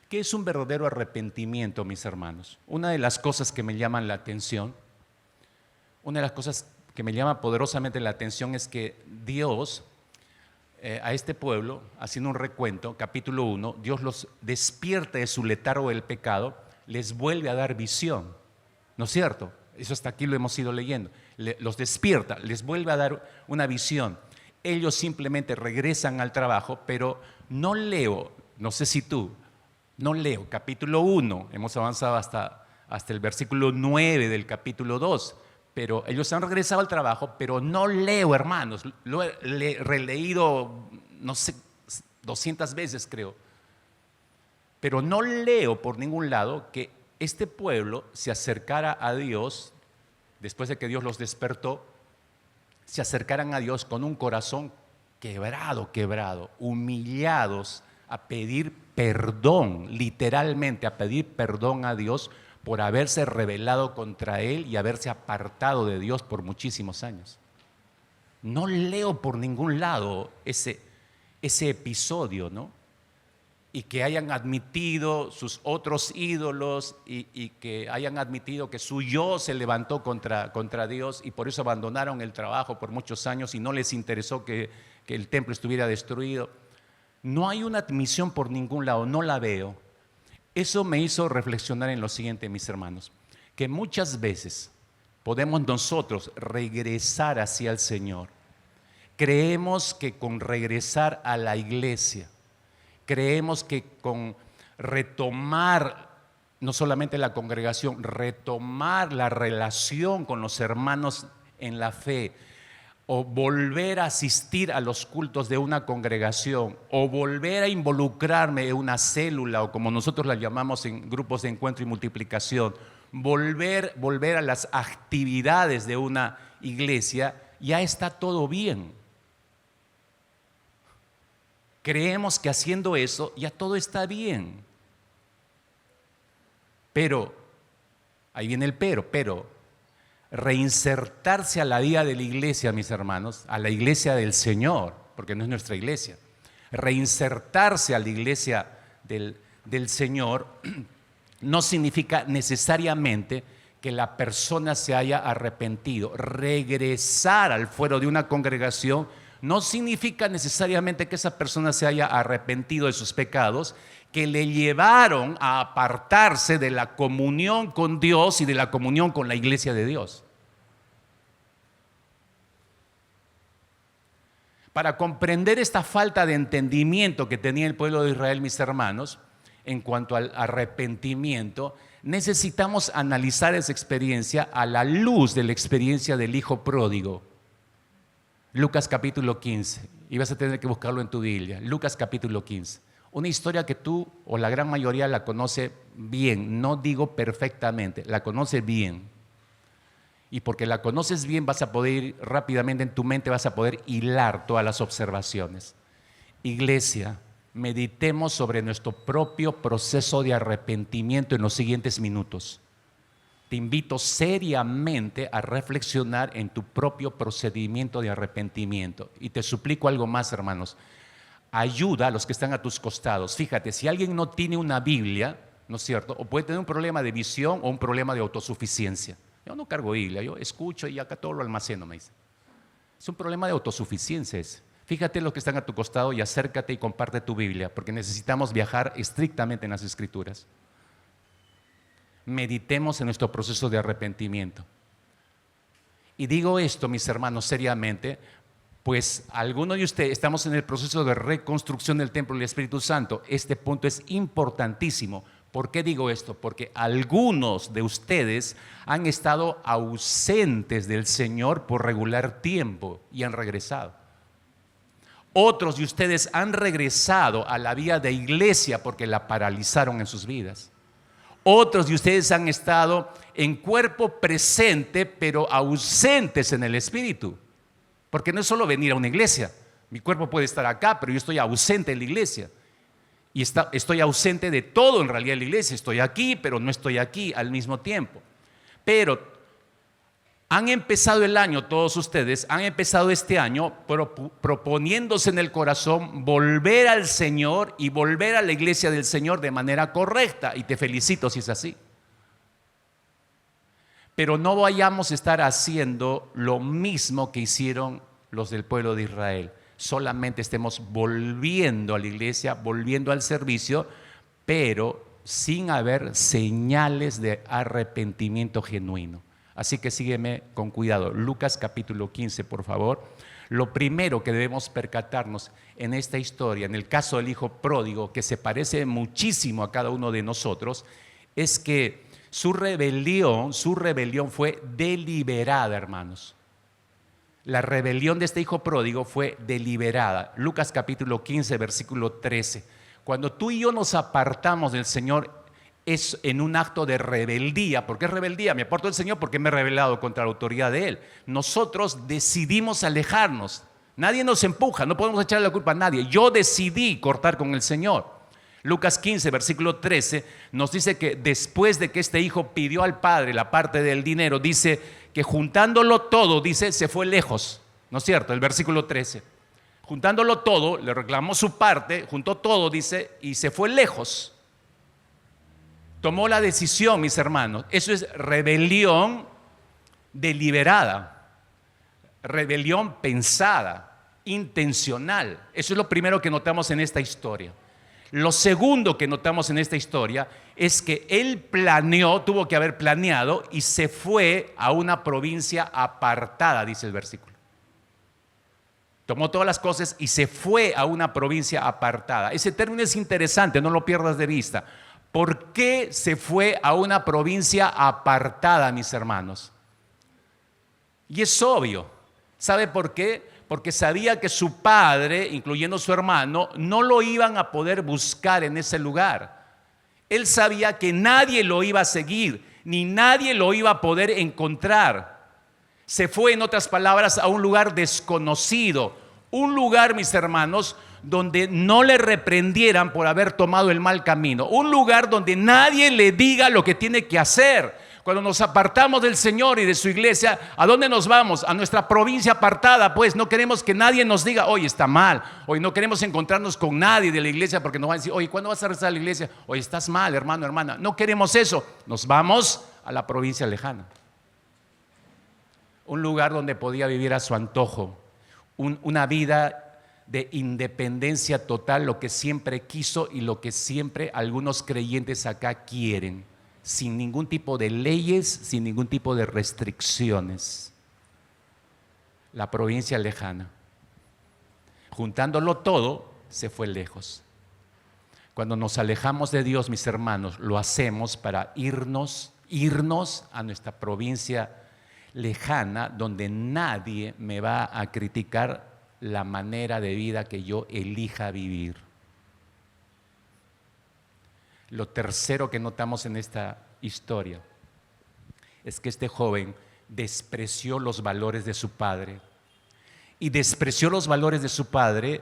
¿Qué es un verdadero arrepentimiento, mis hermanos? Una de las cosas que me llaman la atención, una de las cosas que me llama poderosamente la atención es que Dios, a este pueblo, haciendo un recuento, capítulo 1, Dios los despierta de su letargo del pecado, les vuelve a dar visión, ¿no es cierto? Eso hasta aquí lo hemos ido leyendo. Los despierta, les vuelve a dar una visión. Ellos simplemente regresan al trabajo, pero no leo, no sé si tú, no leo capítulo 1, hemos avanzado hasta el versículo 9 del capítulo 2, pero ellos han regresado al trabajo, pero no leo, hermanos, lo he releído, no sé, 200 veces creo, pero no leo por ningún lado que este pueblo se acercara a Dios, después de que Dios los despertó, se acercaran a Dios con un corazón quebrado, humillados, a pedir perdón, literalmente a pedir perdón a Dios por haberse rebelado contra Él y haberse apartado de Dios por muchísimos años. No leo por ningún lado ese episodio, ¿no? Y que hayan admitido sus otros ídolos y que hayan admitido que su yo se levantó contra Dios y por eso abandonaron el trabajo por muchos años y no les interesó que el templo estuviera destruido. No hay una admisión por ningún lado, no la veo. Eso me hizo reflexionar en lo siguiente, mis hermanos, que muchas veces podemos nosotros regresar hacia el Señor. Creemos que con regresar a la iglesia, creemos que con retomar no solamente la congregación, retomar la relación con los hermanos en la fe, o volver a asistir a los cultos de una congregación, o volver a involucrarme en una célula, o como nosotros la llamamos en grupos de encuentro y multiplicación, volver a las actividades de una iglesia, ya está todo bien. Creemos que haciendo eso ya todo está bien. Pero, ahí viene el pero, reinsertarse a la vida de la iglesia, mis hermanos, a la iglesia del Señor, porque no es nuestra iglesia, reinsertarse a la iglesia del Señor no significa necesariamente que la persona se haya arrepentido. Regresar al fuero de una congregación no significa necesariamente que esa persona se haya arrepentido de sus pecados que le llevaron a apartarse de la comunión con Dios y de la comunión con la iglesia de Dios. Para comprender esta falta de entendimiento que tenía el pueblo de Israel, mis hermanos, en cuanto al arrepentimiento, necesitamos analizar esa experiencia a la luz de la experiencia del hijo pródigo. Lucas capítulo 15, y vas a tener que buscarlo en tu Biblia. Lucas capítulo 15. Una historia que tú o la gran mayoría la conoce bien, no digo perfectamente, la conoce bien. Y porque la conoces bien vas a poder ir rápidamente en tu mente, vas a poder hilar todas las observaciones. Iglesia, meditemos sobre nuestro propio proceso de arrepentimiento en los siguientes minutos. Te invito seriamente a reflexionar en tu propio procedimiento de arrepentimiento. Y te suplico algo más, hermanos. Ayuda a los que están a tus costados. Fíjate, si alguien no tiene una Biblia, ¿no es cierto? O puede tener un problema de visión o un problema de autosuficiencia. Yo no cargo Biblia, yo escucho y acá todo lo almaceno, me dice. Es un problema de autosuficiencia ese. Fíjate los que están a tu costado y acércate y comparte tu Biblia, porque necesitamos viajar estrictamente en las Escrituras. Meditemos en nuestro proceso de arrepentimiento. Y digo esto, mis hermanos, seriamente, pues algunos de ustedes estamos en el proceso de reconstrucción del templo del Espíritu Santo. Este punto es importantísimo. ¿Por qué digo esto? Porque algunos de ustedes han estado ausentes del Señor por regular tiempo y han regresado. Otros de ustedes han regresado a la vida de iglesia porque la paralizaron en sus vidas. Otros de ustedes han estado en cuerpo presente, pero ausentes en el espíritu. Porque no es solo venir a una iglesia. Mi cuerpo puede estar acá, pero yo estoy ausente en la iglesia. Y estoy ausente de todo en realidad en la iglesia. Estoy aquí, pero no estoy aquí al mismo tiempo. Pero han empezado el año, todos ustedes, han empezado este año proponiéndose en el corazón volver al Señor y volver a la iglesia del Señor de manera correcta. Y te felicito si es así. Pero no vayamos a estar haciendo lo mismo que hicieron los del pueblo de Israel. Solamente estemos volviendo a la iglesia, volviendo al servicio, pero sin haber señales de arrepentimiento genuino. Así que sígueme con cuidado. Lucas capítulo 15, por favor. Lo primero que debemos percatarnos en esta historia, en el caso del hijo pródigo, que se parece muchísimo a cada uno de nosotros, es que su rebelión fue deliberada, hermanos. La rebelión de este hijo pródigo fue deliberada. Lucas capítulo 15, versículo 13. Cuando tú y yo nos apartamos del Señor, es en un acto de rebeldía. ¿Por qué rebeldía? Me aparto del Señor porque me he rebelado contra la autoridad de Él. Nosotros decidimos alejarnos. Nadie nos empuja, no podemos echarle la culpa a nadie. Yo decidí cortar con el Señor. Lucas 15, versículo 13, nos dice que después de que este hijo pidió al padre la parte del dinero, dice que juntándolo todo, dice, se fue lejos. ¿No es cierto? El versículo 13. Juntándolo todo, le reclamó su parte, juntó todo, dice, y se fue lejos. Tomó la decisión, mis hermanos. Eso es rebelión deliberada, rebelión pensada, intencional. Eso es lo primero que notamos en esta historia. Lo segundo que notamos en esta historia es que él tuvo que haber planeado y se fue a una provincia apartada, dice el versículo. Tomó todas las cosas y se fue a una provincia apartada. Ese término es interesante, no lo pierdas de vista. ¿Por qué se fue a una provincia apartada, mis hermanos? Y es obvio. ¿Sabe por qué? Porque sabía que su padre, incluyendo su hermano, no lo iban a poder buscar en ese lugar. Él sabía que nadie lo iba a seguir, ni nadie lo iba a poder encontrar. Se fue, en otras palabras, a un lugar desconocido. Un lugar, mis hermanos, donde no le reprendieran por haber tomado el mal camino. Un lugar donde nadie le diga lo que tiene que hacer. Cuando nos apartamos del Señor y de su iglesia, ¿a dónde nos vamos? A nuestra provincia apartada, pues no queremos que nadie nos diga, oye, está mal. Hoy no queremos encontrarnos con nadie de la iglesia porque nos van a decir, oye, ¿cuándo vas a regresar a la iglesia? Oye, estás mal, hermano, hermana. No queremos eso. Nos vamos a la provincia lejana. Un lugar donde podía vivir a su antojo. Una vida de independencia total, lo que siempre quiso y lo que siempre algunos creyentes acá quieren, sin ningún tipo de leyes, sin ningún tipo de restricciones. La provincia lejana. Juntándolo todo, se fue lejos. Cuando nos alejamos de Dios, mis hermanos, lo hacemos para irnos a nuestra provincia lejana, donde nadie me va a criticar la manera de vida que yo elija vivir. Lo tercero que notamos en esta historia es que este joven despreció los valores de su padre, y despreció los valores de su padre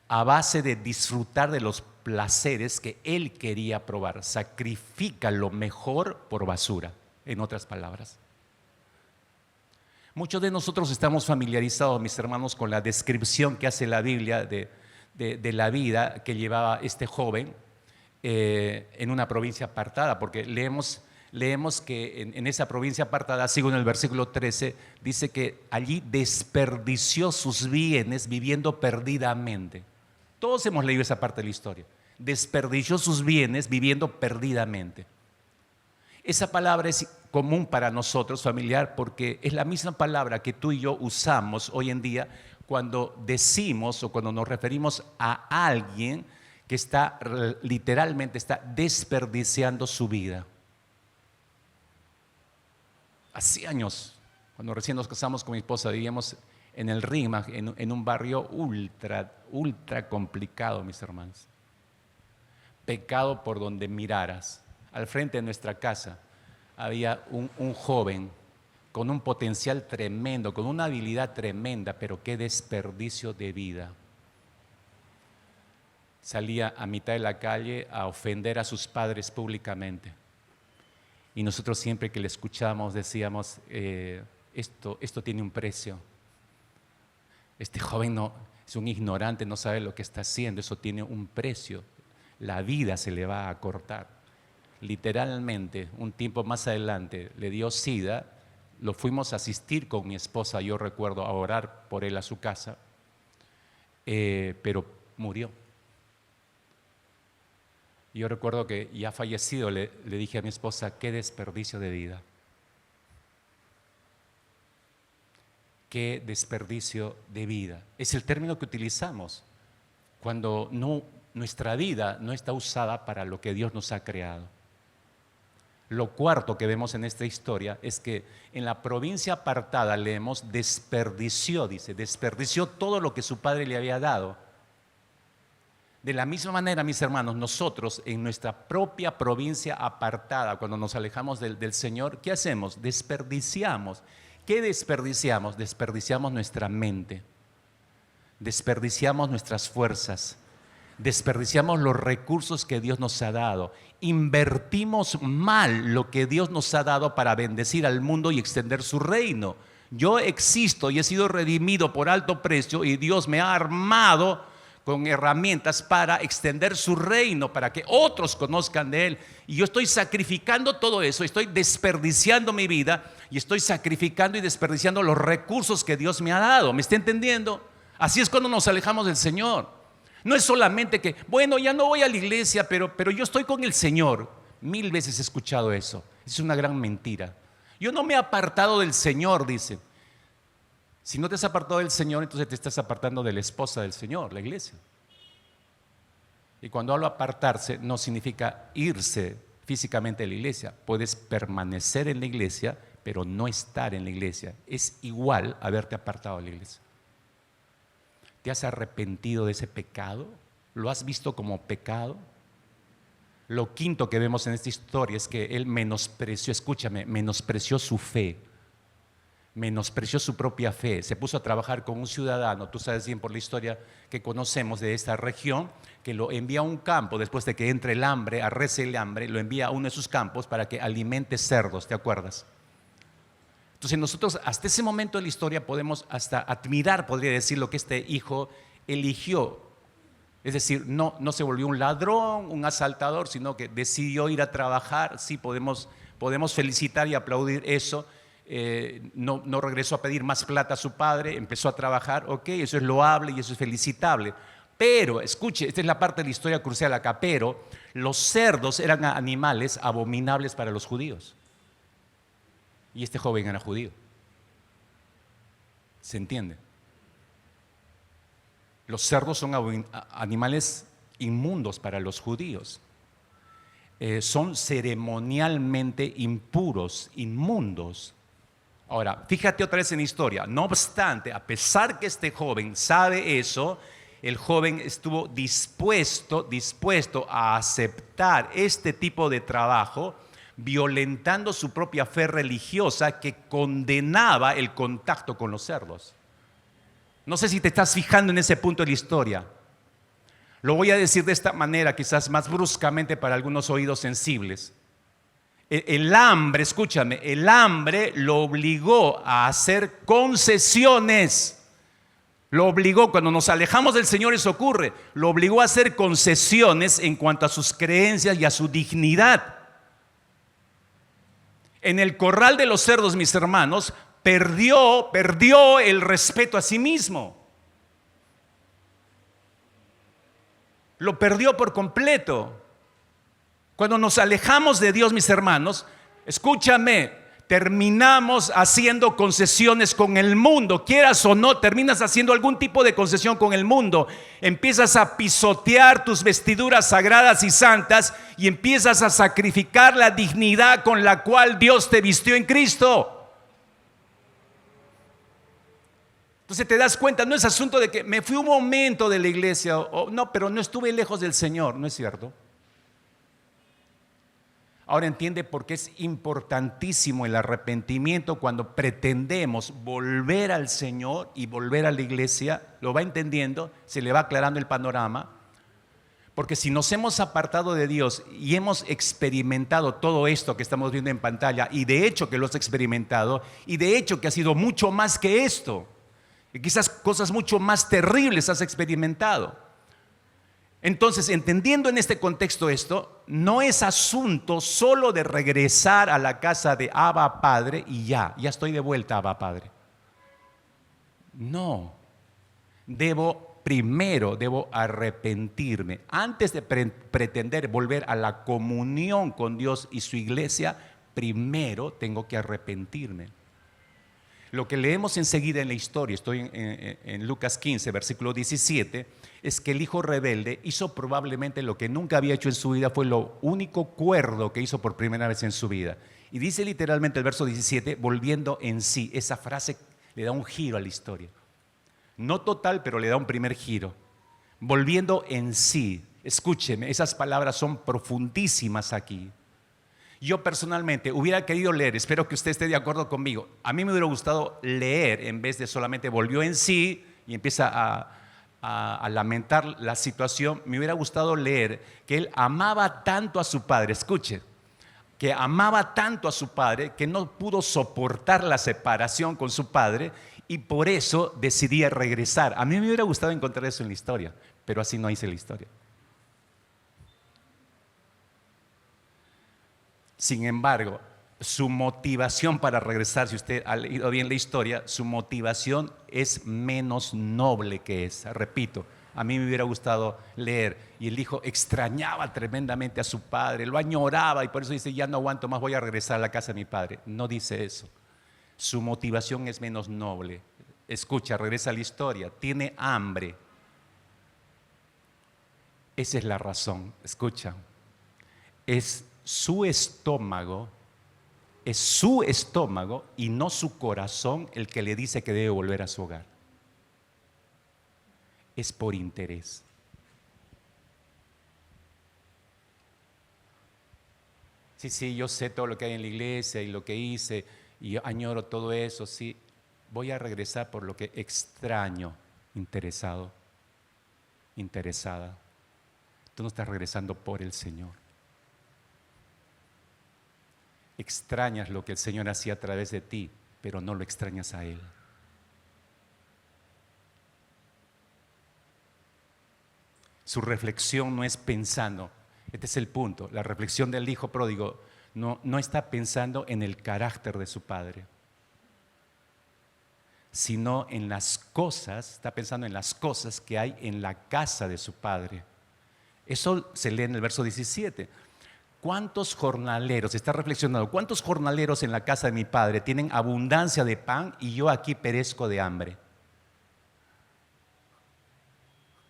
a base de disfrutar de los placeres que él quería probar. Sacrifica lo mejor por basura, en otras palabras. Muchos de nosotros estamos familiarizados, mis hermanos, con la descripción que hace la Biblia de la vida que llevaba este joven en una provincia apartada, porque leemos que en esa provincia apartada, según el versículo 13, dice que allí desperdició sus bienes viviendo perdidamente. Todos hemos leído esa parte de la historia. Desperdició sus bienes viviendo perdidamente. Esa palabra es común para nosotros, familiar, porque es la misma palabra que tú y yo usamos hoy en día cuando decimos o cuando nos referimos a alguien que literalmente está desperdiciando su vida. Hace años, cuando recién nos casamos con mi esposa, vivíamos en el RIMAC, en un barrio ultra complicado, mis hermanos. Pecado por donde miraras. Al frente de nuestra casa había un joven con un potencial tremendo, con una habilidad tremenda, pero qué desperdicio de vida. Salía a mitad de la calle a ofender a sus padres públicamente. Y nosotros siempre que le escuchábamos decíamos, esto tiene un precio. Este joven es un ignorante, no sabe lo que está haciendo, eso tiene un precio. La vida se le va a cortar. Literalmente, un tiempo más adelante le dio SIDA, lo fuimos a asistir con mi esposa, yo recuerdo, a orar por él a su casa, pero murió. Yo recuerdo que ya fallecido le dije a mi esposa, qué desperdicio de vida. Qué desperdicio de vida. Es el término que utilizamos cuando nuestra vida no está usada para lo que Dios nos ha creado. Lo cuarto que vemos en esta historia es que en la provincia apartada leemos desperdició todo lo que su padre le había dado. De la misma manera, mis hermanos, nosotros en nuestra propia provincia apartada, cuando nos alejamos del Señor, ¿qué hacemos? Desperdiciamos. ¿Qué desperdiciamos? Desperdiciamos nuestra mente, desperdiciamos nuestras fuerzas, desperdiciamos los recursos que Dios nos ha dado, invertimos mal lo que Dios nos ha dado para bendecir al mundo y extender su reino. Yo existo y he sido redimido por alto precio y Dios me ha armado con herramientas para extender su reino, para que otros conozcan de Él. Y yo estoy sacrificando todo eso, estoy desperdiciando mi vida y estoy sacrificando y desperdiciando los recursos que Dios me ha dado. ¿Me está entendiendo? Así es cuando nos alejamos del Señor. No es solamente que, bueno, ya no voy a la iglesia, pero yo estoy con el Señor. 1000 veces he escuchado eso. Es una gran mentira. Yo no me he apartado del Señor, dice. Si no te has apartado del Señor, entonces te estás apartando de la esposa del Señor, la iglesia. Y cuando hablo apartarse, no significa irse físicamente de la iglesia. Puedes permanecer en la iglesia, pero no estar en la iglesia. Es igual haberte apartado de la iglesia. ¿Te has arrepentido de ese pecado? ¿Lo has visto como pecado? Lo quinto que vemos en esta historia es que él menospreció, escúchame, menospreció su fe. Menospreció su propia fe, se puso a trabajar con un ciudadano, tú sabes bien por la historia que conocemos de esta región, que lo envía a un campo después de que entre el hambre, arrece el hambre, lo envía a uno de sus campos para que alimente cerdos, ¿te acuerdas? Entonces nosotros hasta ese momento de la historia podemos hasta admirar, podría decir, lo que este hijo eligió. Es decir, no se volvió un ladrón, un asaltador, sino que decidió ir a trabajar. Sí, podemos felicitar y aplaudir eso. No regresó a pedir más plata a su padre, empezó a trabajar, ok, eso es loable y eso es felicitable. Pero, escuche, esta es la parte de la historia crucial acá, pero los cerdos eran animales abominables para los judíos. Y este joven era judío. ¿Se entiende? Los cerdos son animales inmundos para los judíos. Son ceremonialmente impuros, inmundos. Ahora, fíjate otra vez en la historia. No obstante, a pesar que este joven sabe eso, el joven estuvo dispuesto a aceptar este tipo de trabajo, violentando su propia fe religiosa que condenaba el contacto con los cerdos. No sé si te estás fijando en ese punto de la historia. Lo voy a decir de esta manera, quizás más bruscamente para algunos oídos sensibles. El hambre, escúchame, el hambre lo obligó a hacer concesiones. Lo obligó, cuando nos alejamos del Señor eso ocurre, lo obligó a hacer concesiones en cuanto a sus creencias y a su dignidad. En el corral de los cerdos, mis hermanos, perdió el respeto a sí mismo. Lo perdió por completo. Cuando nos alejamos de Dios, mis hermanos, escúchame, terminamos haciendo concesiones con el mundo. Quieras o no, terminas haciendo algún tipo de concesión con el mundo. Empiezas a pisotear tus vestiduras sagradas y santas y empiezas a sacrificar la dignidad con la cual Dios te vistió en Cristo. Entonces te das cuenta, no es asunto de que me fui un momento de la iglesia, no, pero no estuve lejos del Señor, ¿no es cierto? Ahora entiende por qué es importantísimo el arrepentimiento cuando pretendemos volver al Señor y volver a la iglesia. Lo va entendiendo, se le va aclarando el panorama. Porque si nos hemos apartado de Dios y hemos experimentado todo esto que estamos viendo en pantalla, y de hecho que lo has experimentado, y de hecho que ha sido mucho más que esto, y quizás cosas mucho más terribles has experimentado. Entonces, entendiendo en este contexto esto, no es asunto solo de regresar a la casa de Abba Padre y ya estoy de vuelta a Abba Padre. No, primero debo arrepentirme. Antes de pretender volver a la comunión con Dios y su iglesia, primero tengo que arrepentirme. Lo que leemos enseguida en la historia, estoy en Lucas 15, versículo 17, es que el hijo rebelde hizo probablemente lo que nunca había hecho en su vida, fue lo único cuerdo que hizo por primera vez en su vida. Y dice literalmente el verso 17, volviendo en sí. Esa frase le da un giro a la historia. No total, pero le da un primer giro. Volviendo en sí. Escúcheme, esas palabras son profundísimas aquí. Yo personalmente hubiera querido leer, espero que usted esté de acuerdo conmigo, a mí me hubiera gustado leer en vez de solamente volvió en sí y empieza a lamentar la situación. Me hubiera gustado leer que él amaba tanto a su padre, escuche, que amaba tanto a su padre que no pudo soportar la separación con su padre y por eso decidía regresar. A mí me hubiera gustado encontrar eso en la historia, pero así no hice la historia. Sin embargo, su motivación para regresar, si usted ha leído bien la historia, su motivación es menos noble que esa. Repito, a mí me hubiera gustado leer, y el hijo extrañaba tremendamente a su padre, lo añoraba y por eso dice, ya no aguanto más, voy a regresar a la casa de mi padre. No dice eso. Su motivación es menos noble. Escucha, regresa a la historia, tiene hambre. Esa es la razón, escucha. Es su estómago y no su corazón el que le dice que debe volver a su hogar. Es por interés. Sí, yo sé todo lo que hay en la iglesia y lo que hice y yo añoro todo eso, sí. Voy a regresar por lo que extraño, interesada. Tú no estás regresando por el Señor. Extrañas lo que el Señor hacía a través de ti, pero no lo extrañas a Él. Su reflexión no es pensando, este es el punto, la reflexión del hijo pródigo no está pensando en el carácter de su padre, sino en las cosas, está pensando en las cosas que hay en la casa de su padre. Eso se lee en el verso 17. ¿Cuántos jornaleros, está reflexionando, cuántos jornaleros en la casa de mi padre tienen abundancia de pan y yo aquí perezco de hambre?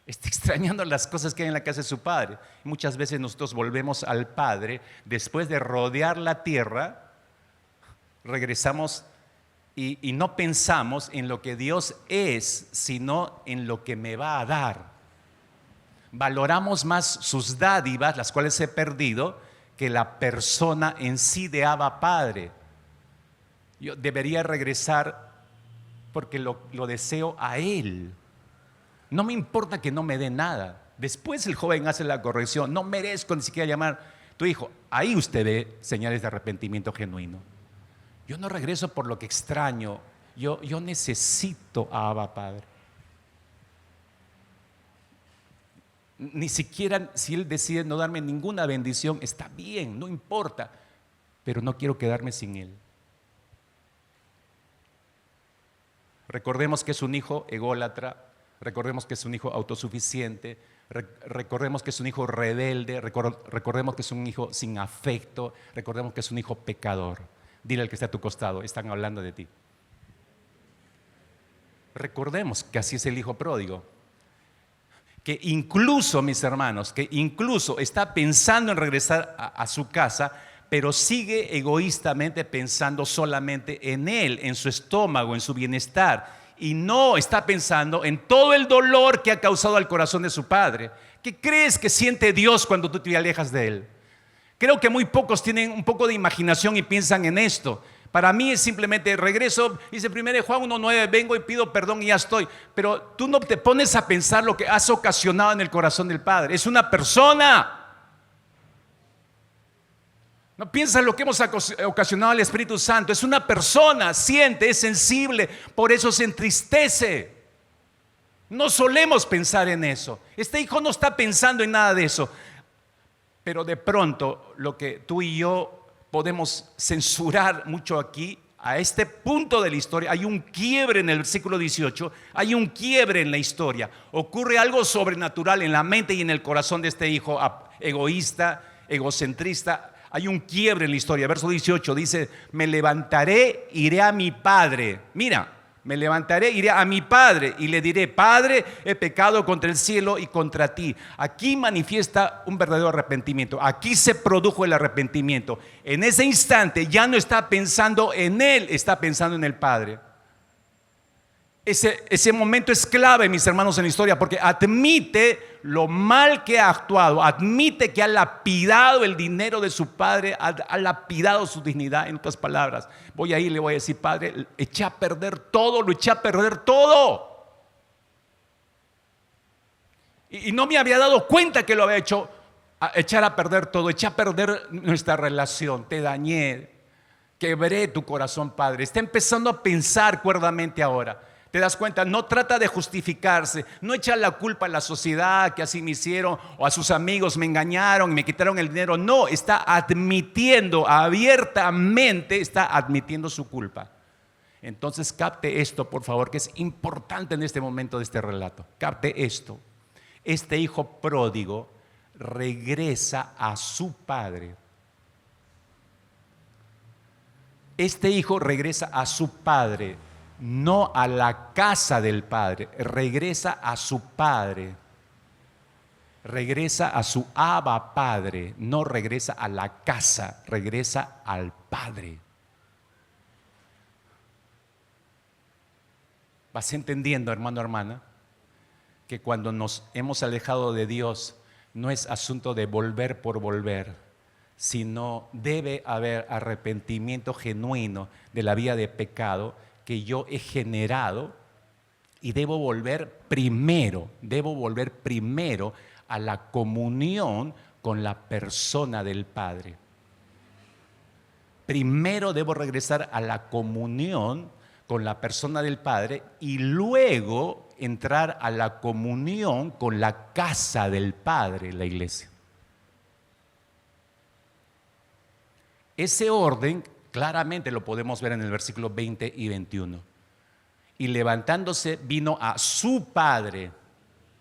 Está extrañando las cosas que hay en la casa de su padre. Muchas veces nosotros volvemos al Padre, después de rodear la tierra, regresamos y no pensamos en lo que Dios es, sino en lo que me va a dar. Valoramos más sus dádivas, las cuales he perdido, que la persona en sí de Abba Padre. Yo debería regresar porque lo deseo a Él. No me importa que no me dé nada. Después el joven hace la corrección, no merezco ni siquiera llamar a tu hijo. Ahí usted ve señales de arrepentimiento genuino. Yo no regreso por lo que extraño, yo necesito a Abba Padre. Ni siquiera si Él decide no darme ninguna bendición, está bien, no importa, pero no quiero quedarme sin Él. Recordemos que es un hijo ególatra, recordemos que es un hijo autosuficiente, recordemos que es un hijo rebelde, recordemos que es un hijo sin afecto, recordemos que es un hijo pecador. Dile al que está a tu costado, están hablando de ti. Recordemos que así es el hijo pródigo. Que incluso, mis hermanos, que incluso está pensando en regresar a su casa, pero sigue egoístamente pensando solamente en él, en su estómago, en su bienestar, y no está pensando en todo el dolor que ha causado al corazón de su padre. ¿Qué crees que siente Dios cuando tú te alejas de Él? Creo que muy pocos tienen un poco de imaginación y piensan en esto. Para mí es simplemente regreso, dice 1 Juan 1:9, vengo y pido perdón y ya estoy. Pero tú no te pones a pensar lo que has ocasionado en el corazón del Padre. Es una persona. No piensas lo que hemos ocasionado al Espíritu Santo. Es una persona, siente, es sensible, por eso se entristece. No solemos pensar en eso. Este hijo no está pensando en nada de eso. Pero de pronto lo que tú y yo podemos censurar mucho aquí, a este punto de la historia, hay un quiebre en el versículo 18, hay un quiebre en la historia. Ocurre algo sobrenatural en la mente y en el corazón de este hijo egoísta, egocentrista. Hay un quiebre en la historia. Verso 18 dice, me levantaré, iré a mi padre. Mira, me levantaré, iré a mi padre y le diré, Padre, he pecado contra el cielo y contra ti. Aquí manifiesta un verdadero arrepentimiento. Aquí se produjo el arrepentimiento. En ese instante ya no está pensando en él, está pensando en el Padre. Ese momento es clave, mis hermanos, en la historia, porque admite lo mal que ha actuado, admite que ha lapidado el dinero de su padre, ha lapidado su dignidad. En otras palabras, voy a ir y le voy a decir, Padre, eché a perder todo, lo eché a perder todo. Y no me había dado cuenta que lo había hecho, echar a perder todo, eché a perder nuestra relación, te dañé, quebré tu corazón, Padre. Está empezando a pensar cuerdamente ahora. ¿Te das cuenta? No trata de justificarse, no echa la culpa a la sociedad que así me hicieron o a sus amigos me engañaron y me quitaron el dinero. No, está admitiendo abiertamente, está admitiendo su culpa. Entonces capte esto, por favor, que es importante en este momento de este relato. Capte esto. Este hijo pródigo regresa a su padre. Este hijo regresa a su padre. No a la casa del padre, regresa a su padre, regresa a su Abba Padre, no regresa a la casa, regresa al Padre. ¿Vas entendiendo, hermano, hermana? Que cuando nos hemos alejado de Dios no es asunto de volver por volver, sino debe haber arrepentimiento genuino de la vida de pecado que yo he generado, y debo volver primero a la comunión con la persona del Padre. Primero debo regresar a la comunión con la persona del Padre y luego entrar a la comunión con la casa del Padre, la iglesia. Ese orden claramente lo podemos ver en el versículo 20 y 21. Y levantándose vino a su padre.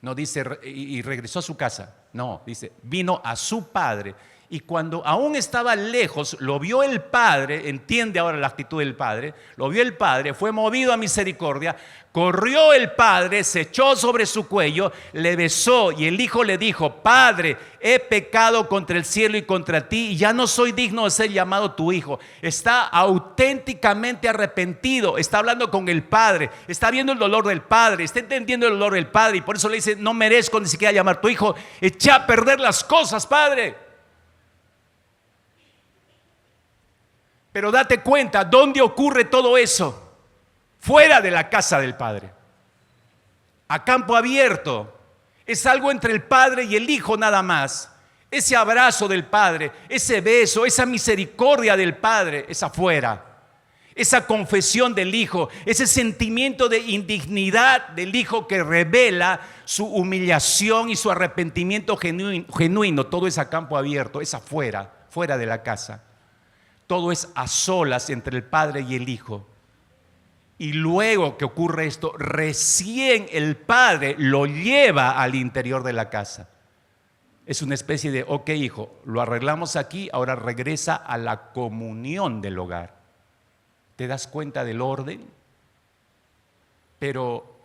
No dice y regresó a su casa. No, dice vino a su padre. Y cuando aún estaba lejos, lo vio el padre. Entiende ahora la actitud del padre. Lo vio el padre, fue movido a misericordia. Corrió el padre, se echó sobre su cuello, le besó y el hijo le dijo, Padre, he pecado contra el cielo y contra ti y ya no soy digno de ser llamado tu hijo. Está auténticamente arrepentido, está hablando con el padre, está viendo el dolor del padre, está entendiendo el dolor del padre y por eso le dice, no merezco ni siquiera llamar tu hijo, eché a perder las cosas, Padre. Pero date cuenta, ¿dónde ocurre todo eso? Fuera de la casa del Padre, a campo abierto. Es algo entre el Padre y el Hijo nada más. Ese abrazo del Padre, ese beso, esa misericordia del Padre es afuera. Esa confesión del Hijo, ese sentimiento de indignidad del Hijo que revela su humillación y su arrepentimiento genuino, todo es a campo abierto, es afuera, fuera de la casa. Todo es a solas entre el Padre y el Hijo. Y luego que ocurre esto, recién el padre lo lleva al interior de la casa. Es una especie de, ok, hijo, lo arreglamos aquí, ahora regresa a la comunión del hogar. ¿Te das cuenta del orden? Pero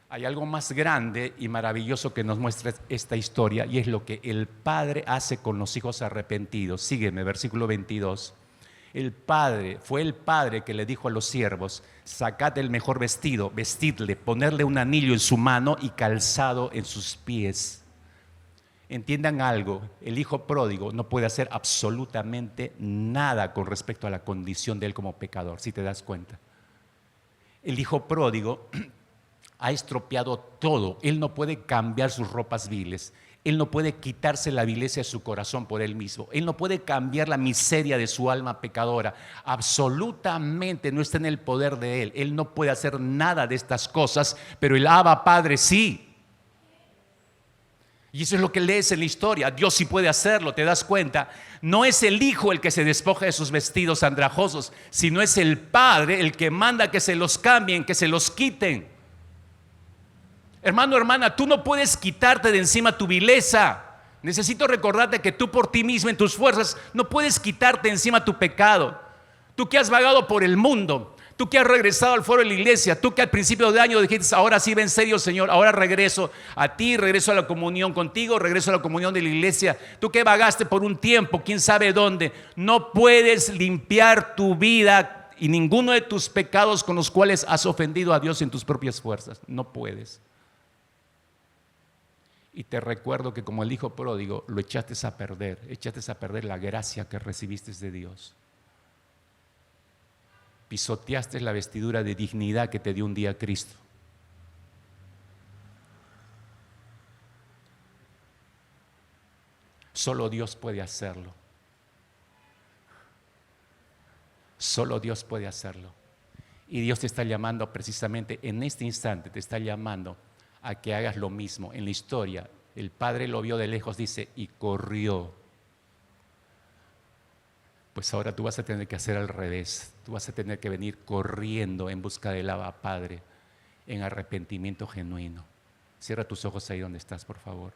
hay algo más grande y maravilloso que nos muestra esta historia, y es lo que el padre hace con los hijos arrepentidos. Sígueme, versículo 22. Fue el padre que le dijo a los siervos: sacad el mejor vestido, vestidle, ponerle un anillo en su mano y calzado en sus pies. Entiendan algo, el hijo pródigo no puede hacer absolutamente nada con respecto a la condición de él como pecador, si te das cuenta. El hijo pródigo ha estropeado todo. Él no puede cambiar sus ropas viles. Él no puede quitarse la vileza de su corazón por él mismo. Él no puede cambiar la miseria de su alma pecadora. Absolutamente no está en el poder de él. Él no puede hacer nada de estas cosas, pero el Abba Padre sí. Y eso es lo que lees en la historia. Dios sí puede hacerlo, ¿te das cuenta? No es el hijo el que se despoja de sus vestidos andrajosos, sino es el padre el que manda que se los cambien, que se los quiten. Hermano, hermana, tú no puedes quitarte de encima tu vileza. Necesito recordarte que tú por ti mismo, en tus fuerzas, no puedes quitarte de encima tu pecado. Tú que has vagado por el mundo, tú que has regresado al foro de la iglesia, tú que al principio de año dijiste: ahora sí va en serio, Señor, ahora regreso a ti, regreso a la comunión contigo, regreso a la comunión de la iglesia. Tú que vagaste por un tiempo, quién sabe dónde, no puedes limpiar tu vida y ninguno de tus pecados con los cuales has ofendido a Dios en tus propias fuerzas. No puedes. Y te recuerdo que como el hijo pródigo lo echaste a perder la gracia que recibiste de Dios. Pisoteaste la vestidura de dignidad que te dio un día Cristo. Solo Dios puede hacerlo. Solo Dios puede hacerlo. Y Dios te está llamando precisamente en este instante, te está llamando a que hagas lo mismo. En la historia, el padre lo vio de lejos, dice, y corrió. Pues ahora tú vas a tener que hacer al revés. Tú vas a tener que venir corriendo en busca del Abba Padre, en arrepentimiento genuino. Cierra tus ojos ahí donde estás, por favor.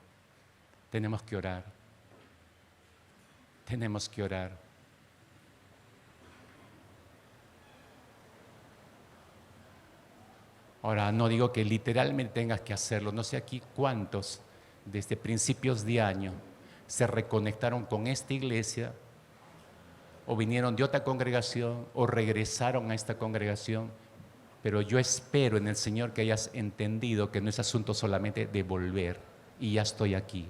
Tenemos que orar. Tenemos que orar. Ahora, no digo que literalmente tengas que hacerlo. No sé aquí cuántos desde principios de año se reconectaron con esta iglesia, o vinieron de otra congregación, o regresaron a esta congregación. Pero yo espero en el Señor que hayas entendido que no es asunto solamente de volver y ya estoy aquí.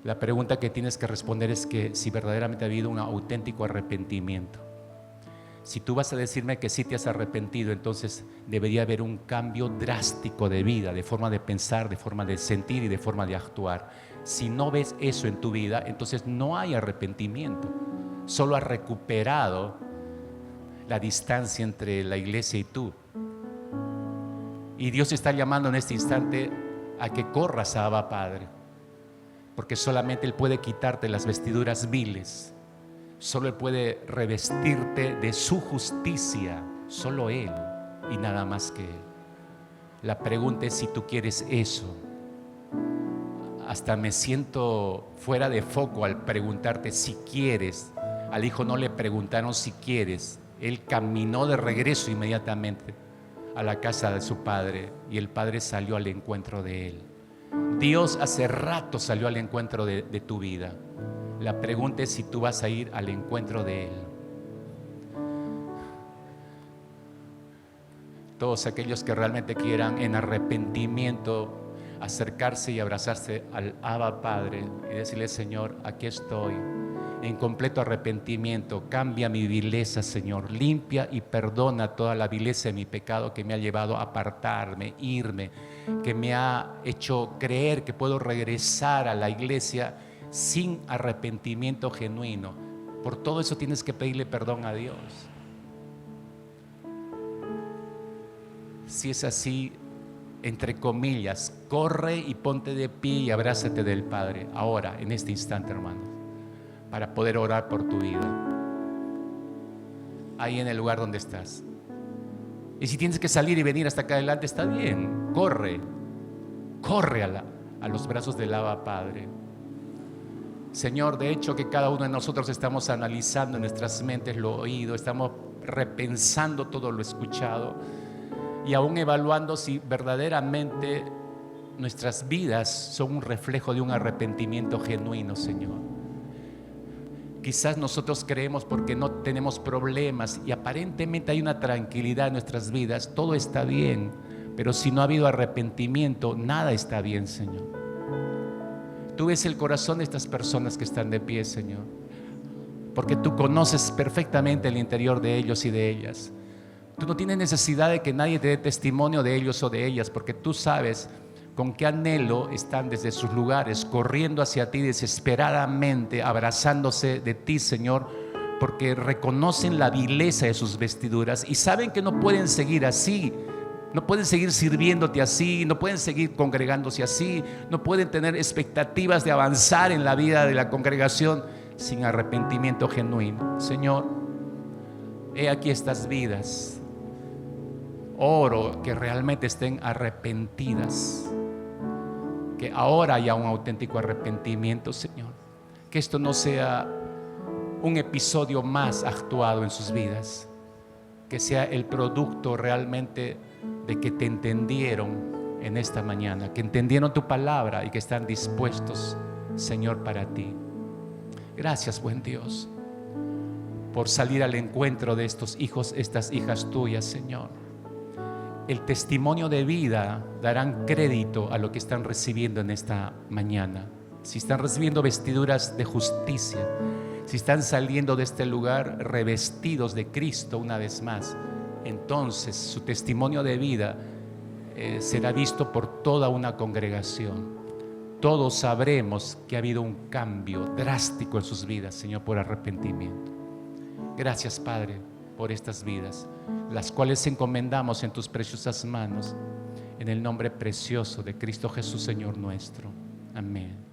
La pregunta que tienes que responder es que si verdaderamente ha habido un auténtico arrepentimiento. Si tú vas a decirme que sí te has arrepentido, entonces debería haber un cambio drástico de vida, de forma de pensar, de forma de sentir y de forma de actuar. Si no ves eso en tu vida, entonces no hay arrepentimiento. Solo has recuperado la distancia entre la iglesia y tú. Y Dios te está llamando en este instante a que corras a Abba Padre, porque solamente Él puede quitarte las vestiduras viles. Solo Él puede revestirte de su justicia, solo Él y nada más que Él. La pregunta es si tú quieres eso. Hasta me siento fuera de foco al preguntarte si quieres. Al hijo no le preguntaron si quieres. Él caminó de regreso inmediatamente a la casa de su padre y el padre salió al encuentro de él. Dios hace rato salió al encuentro de tu vida. La pregunta es si tú vas a ir al encuentro de Él. Todos aquellos que realmente quieran en arrepentimiento acercarse y abrazarse al Abba Padre y decirle: Señor, aquí estoy en completo arrepentimiento, cambia mi vileza, Señor, limpia y perdona toda la vileza de mi pecado que me ha llevado a apartarme, irme, que me ha hecho creer que puedo regresar a la iglesia sin arrepentimiento genuino. Por todo eso tienes que pedirle perdón a Dios. Si es así, entre comillas, corre y ponte de pie y abrázate del Padre ahora, en este instante, hermanos, para poder orar por tu vida ahí en el lugar donde estás. Y si tienes que salir y venir hasta acá adelante, está bien, corre a los brazos del Abba Padre. Señor, de hecho que cada uno de nosotros estamos analizando en nuestras mentes lo oído, estamos repensando todo lo escuchado y aún evaluando si verdaderamente nuestras vidas son un reflejo de un arrepentimiento genuino, Señor. Quizás nosotros creemos porque no tenemos problemas y aparentemente hay una tranquilidad en nuestras vidas, todo está bien, pero si no ha habido arrepentimiento, nada está bien, Señor. Tú ves el corazón de estas personas que están de pie, Señor, porque tú conoces perfectamente el interior de ellos y de ellas. Tú no tienes necesidad de que nadie te dé testimonio de ellos o de ellas, porque tú sabes con qué anhelo están desde sus lugares, corriendo hacia ti desesperadamente, abrazándose de ti, Señor, porque reconocen la vileza de sus vestiduras y saben que no pueden seguir así. No pueden seguir sirviéndote así, no pueden seguir congregándose así, no pueden tener expectativas de avanzar en la vida de la congregación sin arrepentimiento genuino. Señor, he aquí estas vidas. Oro que realmente estén arrepentidas, que ahora haya un auténtico arrepentimiento, Señor. Que esto no sea un episodio más actuado en sus vidas, que sea el producto realmente de que te entendieron en esta mañana, que entendieron tu palabra y que están dispuestos, Señor, para ti. Gracias, buen Dios, por salir al encuentro de estos hijos, estas hijas tuyas, Señor. El testimonio de vida darán crédito a lo que están recibiendo en esta mañana. Si están recibiendo vestiduras de justicia, si están saliendo de este lugar revestidos de Cristo una vez más, entonces su testimonio de vida será visto por toda una congregación. Todos sabremos que ha habido un cambio drástico en sus vidas, Señor, por arrepentimiento. Gracias, Padre, por estas vidas, las cuales encomendamos en tus preciosas manos, en el nombre precioso de Cristo Jesús, Señor nuestro. Amén.